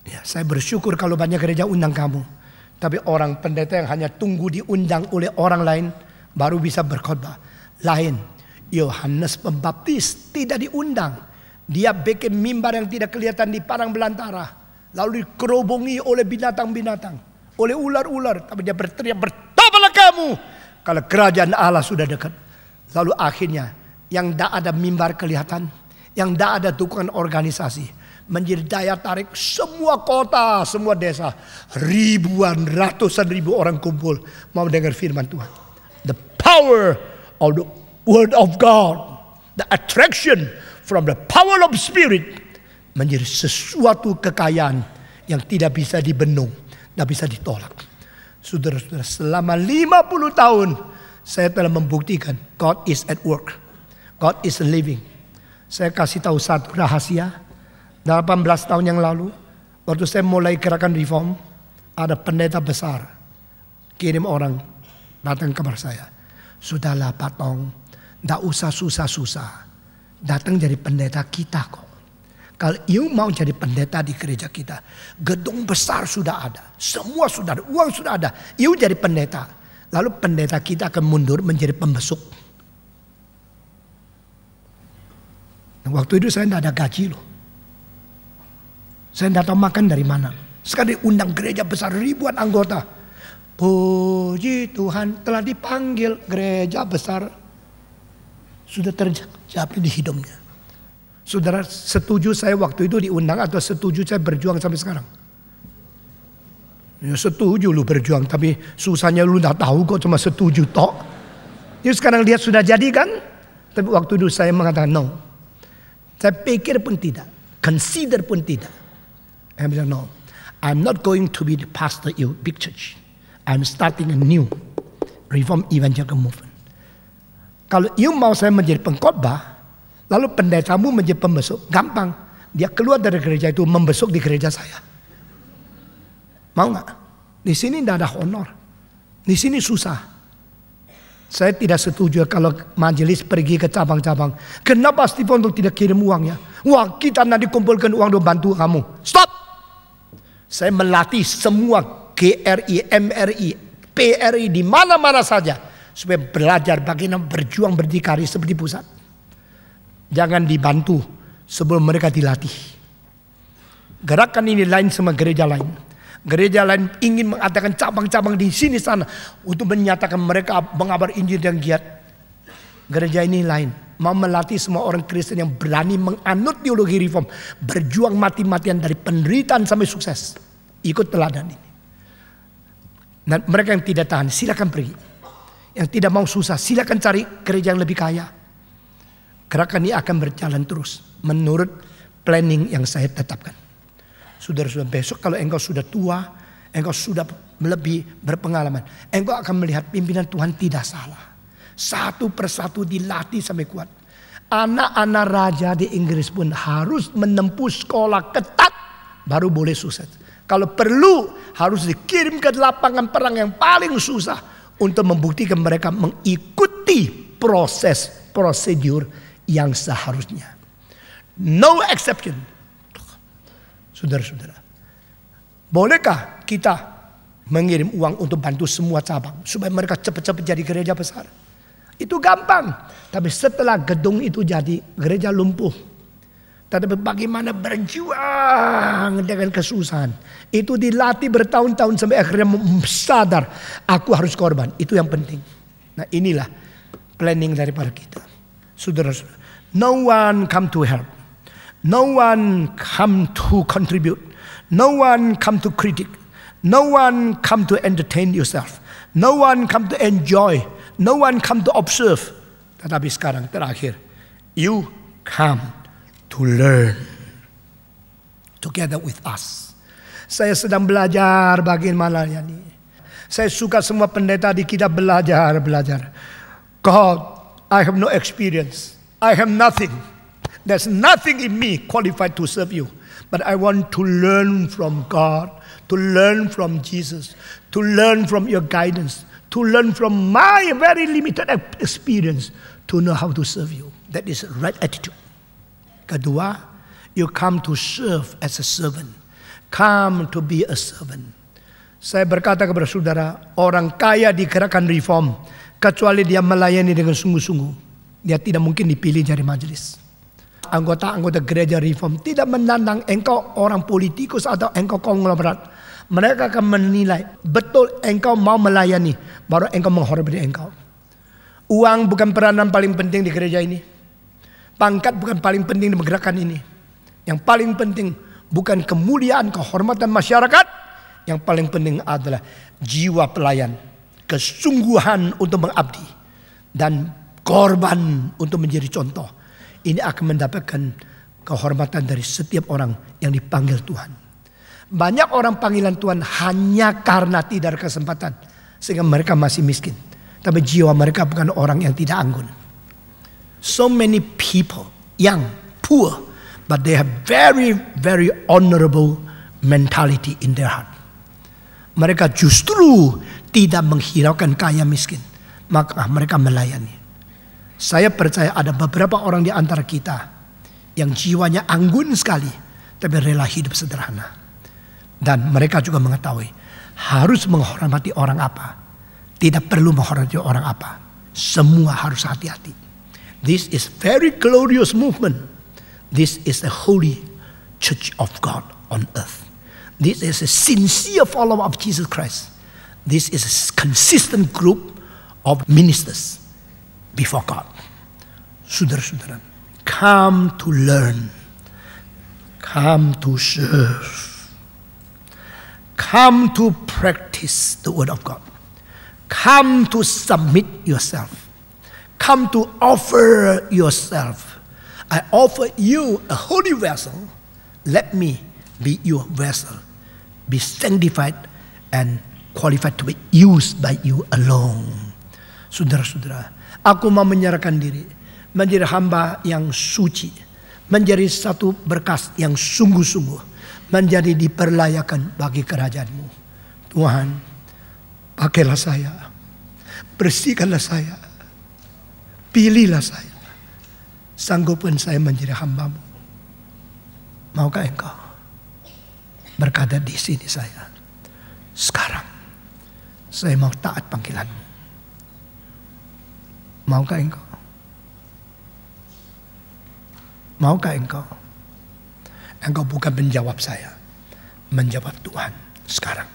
Ya, saya bersyukur kalau banyak gereja undang kamu. Tapi orang pendeta yang hanya tunggu diundang oleh orang lain baru bisa berkhotbah. Lain, Yohanes Pembaptis tidak diundang. Dia bikin mimbar yang tidak kelihatan di padang belantara, lalu dikerubungi oleh binatang-binatang, oleh ular-ular. Tapi dia berteriak, bertobatlah kamu, kalau kerajaan Allah sudah dekat. Lalu akhirnya yang tidak ada mimbar kelihatan, yang tidak ada dukungan organisasi, menjadi daya tarik semua kota, semua desa. Ribuan, ratusan ribu orang kumpul mau mendengar firman Tuhan. The power of the word of God, the attraction from the power of spirit, menjadi sesuatu kekayaan yang tidak bisa dibendung, tidak bisa ditolak. Saudara-saudara, selama 50 tahun saya telah membuktikan God is at work. God is living. Saya kasih tahu satu rahasia. 18 tahun yang lalu, Waktu saya mulai gerakan reform, ada pendeta besar kirim orang datang kabar saya. Sudahlah Pak Tong, tidak usah susah-susah. Datang jadi pendeta kita kok. Kalau you mau jadi pendeta di gereja kita, gedung besar sudah ada, semua sudah ada, uang sudah ada. You jadi pendeta, lalu pendeta kita akan mundur menjadi pembesuk. Waktu itu saya tidak ada gaji loh. Saya tidak tahu makan dari mana. Sekali undang gereja besar ribuan anggota. Puji Tuhan telah dipanggil gereja besar. Sudah terjadi di hidupnya. Saudara setuju saya waktu itu diundang atau setuju saya berjuang sampai sekarang? Ya setuju lu berjuang, tapi susahnya lu tidak tahu kok, cuma setuju tok. Jadi sekarang lihat sudah jadi kan? Tapi waktu itu saya mengatakan no. Saya pikir pun tidak. Consider pun tidak. Saya bilang no. I'm not going to be the pastor in big church. I'm starting a new reform evangelical movement. Kalau you mau saya menjadi pengkhotbah, lalu pendetamu menjadi pembesuk, gampang. Dia keluar dari gereja itu membesuk di gereja saya. Mau nggak? Di sini tidak ada honor. Di sini susah. Saya tidak setuju kalau majelis pergi ke cabang-cabang. Kenapa Stephen tidak kirim uangnya? Wah, kita nanti kumpulkan uang untuk bantu kamu. Stop! Saya melatih semua GRI, MRI, PRI di mana-mana saja supaya belajar bagaimana berjuang berdikari seperti pusat. Jangan dibantu sebelum mereka dilatih. Gerakan ini lain sama gereja lain. Gereja lain ingin mengadakan cabang-cabang di sini sana untuk menyatakan mereka mengabar Injil yang giat. Gereja ini lain. Mau melatih semua orang Kristen yang berani menganut teologi reform. Berjuang mati-matian dari penderitaan sampai sukses. Ikut teladan ini. Dan mereka yang tidak tahan silakan pergi. Yang tidak mau susah silakan cari gereja yang lebih kaya. Gerakan ini akan berjalan terus menurut planning yang saya tetapkan. Saudara-saudara, besok kalau engkau sudah tua, engkau sudah lebih berpengalaman, engkau akan melihat pimpinan Tuhan tidak salah. Satu persatu dilatih sampai kuat. Anak-anak raja di Inggris pun harus menempuh sekolah ketat baru boleh sukses. Kalau perlu harus dikirim ke lapangan perang yang paling susah untuk membuktikan mereka mengikuti proses prosedur yang seharusnya. No exception. Saudara-saudara, bolehkah kita mengirim uang untuk bantu semua cabang supaya mereka cepat-cepat jadi gereja besar? Itu gampang. Tapi setelah gedung itu jadi, gereja lumpuh. Tapi bagaimana berjuang dengan kesusahan. Itu dilatih bertahun-tahun sampai akhirnya sadar, aku harus korban. Itu yang penting. Nah inilah planning daripada kita. Saudara-saudara, no one come to help. No one come to contribute. No one come to critic. No one come to entertain yourself. No one come to enjoy. No one come to observe. Tetapi sekarang terakhir, you come to learn together with us. Saya sedang belajar bagaimana ini. Saya suka semua pendeta di kita belajar. God, I have no experience. I have nothing. There's nothing in me qualified to serve you. But I want to learn from God, to learn from Jesus, to learn from your guidance, to learn from my very limited experience to know how to serve you. That is the right attitude. Kedua, you come to serve as a servant. Come to be a servant. Saya berkata kepada saudara, orang kaya di gerakan reform, kecuali dia melayani dengan sungguh-sungguh, dia tidak mungkin dipilih dari majelis. Anggota-anggota gereja reform tidak menandang engkau orang politikus atau engkau konglomerat. Mereka akan menilai betul engkau mau melayani, baru engkau menghormati engkau. Uang bukan peranan paling penting di gereja ini. Pangkat bukan paling penting di gerakan ini. Yang paling penting bukan kemuliaan, kehormatan masyarakat. Yang paling penting adalah jiwa pelayan, kesungguhan untuk mengabdi, dan korban untuk menjadi contoh. Ini akan mendapatkan kehormatan dari setiap orang yang dipanggil Tuhan. Banyak orang panggilan Tuhan hanya karena tidak ada kesempatan, sehingga mereka masih miskin. Tapi jiwa mereka bukan orang yang tidak anggun. So many people, young, poor, but they have very, very honorable mentality in their heart. Mereka justru tidak menghiraukan kaya miskin, maka mereka melayani. Saya percaya ada beberapa orang di antara kita yang jiwanya anggun sekali, tapi rela hidup sederhana. Dan mereka juga mengetahui harus menghormati orang apa, tidak perlu menghormati orang apa. Semua harus hati-hati. This is very glorious movement. This is the holy church of God on earth. This is a sincere follower of Jesus Christ. This is a consistent group of ministers before God. Saudara-saudara, come to learn, come to serve, come to practice the word of God, come to submit yourself, come to offer yourself. I offer you a holy vessel. Let me be your vessel. Be sanctified and qualified to be used by you alone. Saudara-saudara, aku mau menyerahkan diri menjadi hamba yang suci, menjadi satu berkas yang sungguh-sungguh, menjadi diperlayakan bagi kerajaan-Mu. Tuhan, pakailah saya, bersihkanlah saya, pilihlah saya, sanggupkan saya menjadi hamba-Mu. Maukah Engkau berkata di sini saya, sekarang saya mau taat panggilan-Mu. Maukah Engkau? Maukah Engkau? Engkau bukan menjawab saya, menjawab Tuhan sekarang,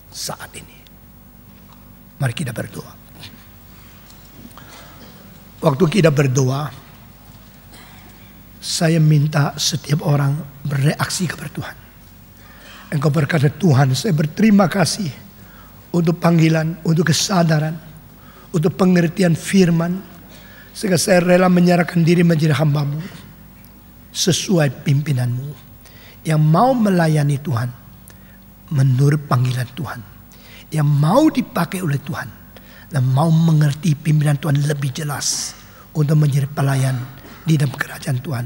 saat ini. Mari kita berdoa. Waktu kita berdoa, saya minta setiap orang bereaksi kepada Tuhan. Engkau berkata, Tuhan, saya berterima kasih untuk panggilan, untuk kesadaran, untuk pengertian firman, sehingga saya rela menyerahkan diri menjadi hamba-Mu sesuai pimpinan-Mu, yang mau melayani Tuhan menurut panggilan Tuhan, yang mau dipakai oleh Tuhan, dan mau mengerti pimpinan Tuhan lebih jelas untuk menjadi pelayan di dalam kerajaan Tuhan.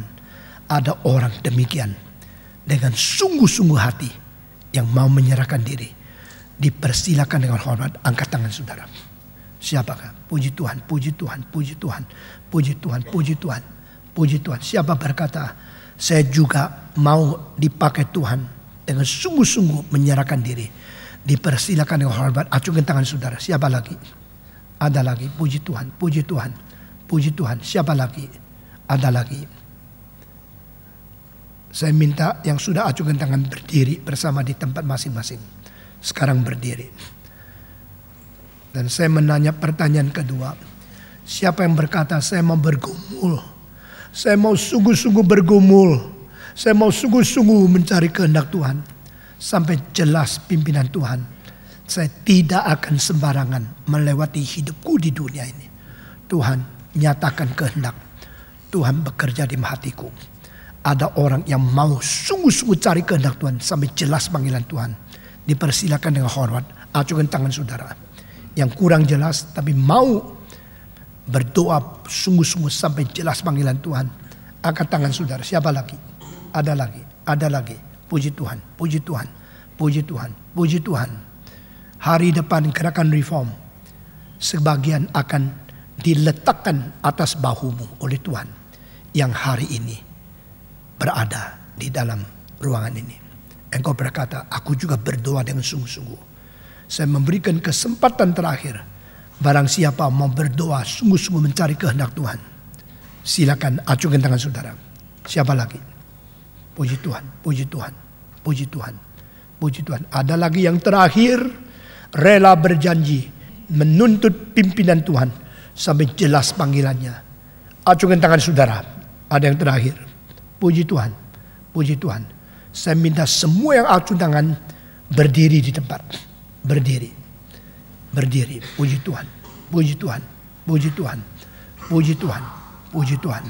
Ada orang demikian dengan sungguh-sungguh hati yang mau menyerahkan diri. Dipersilakan dengan hormat, angkat tangan saudara. Siapakah? Puji Tuhan, puji Tuhan, puji Tuhan, puji Tuhan, puji Tuhan, puji Tuhan. Siapa berkata, saya juga mau dipakai Tuhan dengan sungguh-sungguh menyerahkan diri. Dipersilakan dengan hormat, acungkan tangan saudara. Siapa lagi? Ada lagi. Puji Tuhan, puji Tuhan, puji Tuhan. Siapa lagi? Ada lagi. Saya minta yang sudah acungkan tangan berdiri bersama di tempat masing-masing. Sekarang berdiri. Dan saya menanya pertanyaan kedua. Siapa yang berkata, saya mau bergumul, saya mau sungguh-sungguh bergumul, saya mau sungguh-sungguh mencari kehendak Tuhan sampai jelas pimpinan Tuhan. Saya tidak akan sembarangan melewati hidupku di dunia ini. Tuhan nyatakan kehendak, Tuhan bekerja di hatiku. Ada orang yang mau sungguh-sungguh cari kehendak Tuhan sampai jelas panggilan Tuhan. Dipersilakan dengan hormat, acungkan tangan saudara. Yang kurang jelas tapi mau berdoa sungguh-sungguh sampai jelas panggilan Tuhan, angkat tangan saudara. Siapa lagi? Ada lagi, ada lagi. Puji Tuhan, puji Tuhan, puji Tuhan, puji Tuhan. Hari depan gerakan reform, sebagian akan diletakkan atas bahumu oleh Tuhan yang hari ini berada di dalam ruangan ini. Engkau berkata, aku juga berdoa dengan sungguh-sungguh. Saya memberikan kesempatan terakhir. Barang siapa mau berdoa sungguh-sungguh mencari kehendak Tuhan, silakan acungkan tangan saudara. Siapa lagi? Puji Tuhan, puji Tuhan, puji Tuhan, puji Tuhan. Ada lagi yang terakhir, rela berjanji menuntut pimpinan Tuhan sampai jelas panggilannya. Acungkan tangan saudara. Ada yang terakhir. Puji Tuhan, puji Tuhan. Saya minta semua yang acung tangan berdiri di tempat. Berdiri, berdiri. Puji Tuhan, puji Tuhan, puji Tuhan, puji Tuhan, puji Tuhan.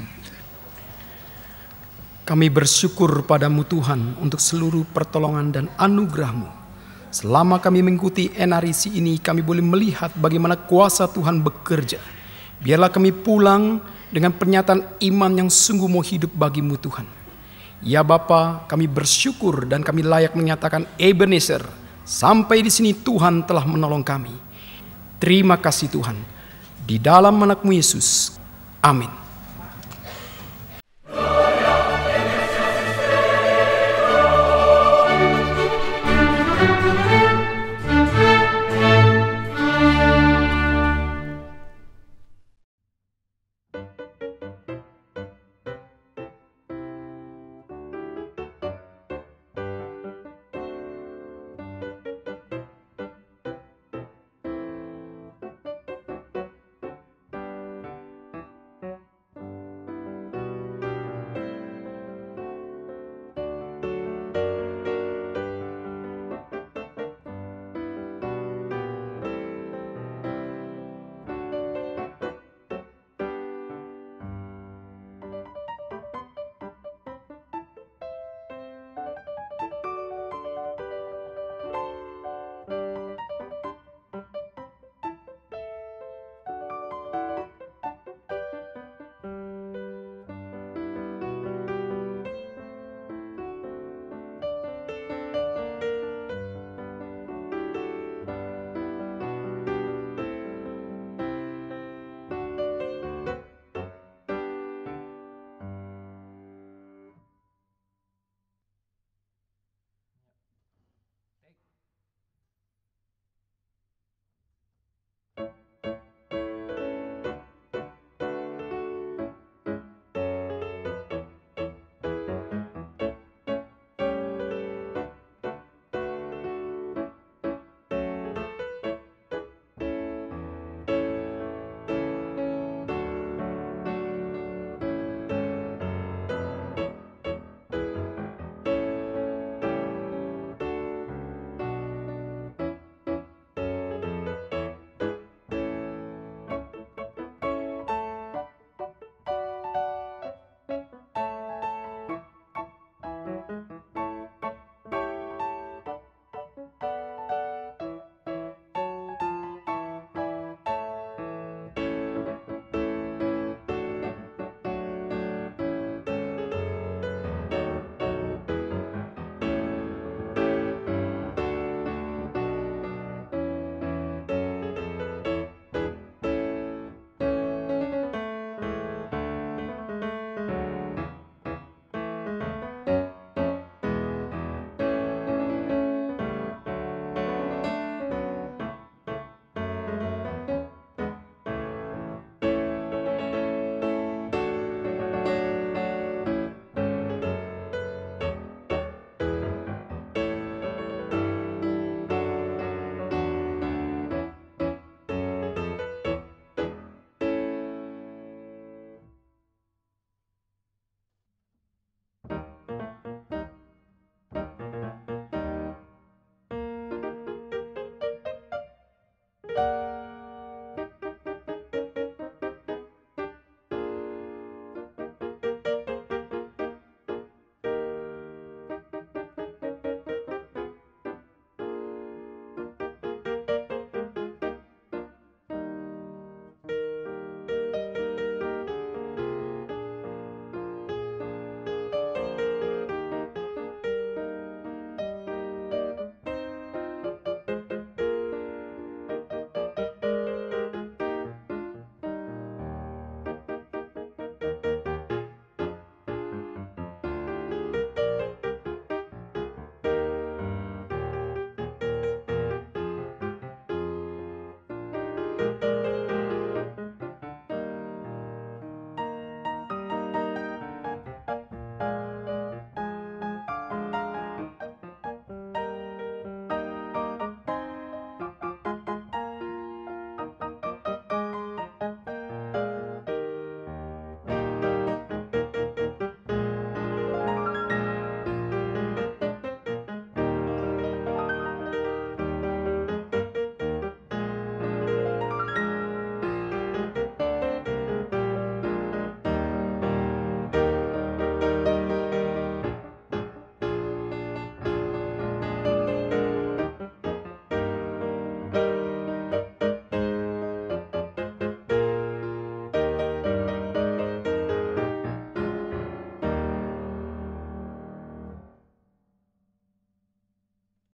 Kami bersyukur padamu Tuhan untuk seluruh pertolongan dan anugerah-Mu. Selama kami mengikuti NRIC ini, kami boleh melihat bagaimana kuasa Tuhan bekerja. Biarlah kami pulang dengan pernyataan iman yang sungguh mau hidup bagi-Mu Tuhan. Ya Bapa, kami bersyukur dan kami layak menyatakan Ebenezer. Sampai di sini Tuhan telah menolong kami. Terima kasih Tuhan. Di dalam anak-Mu Yesus. Amin.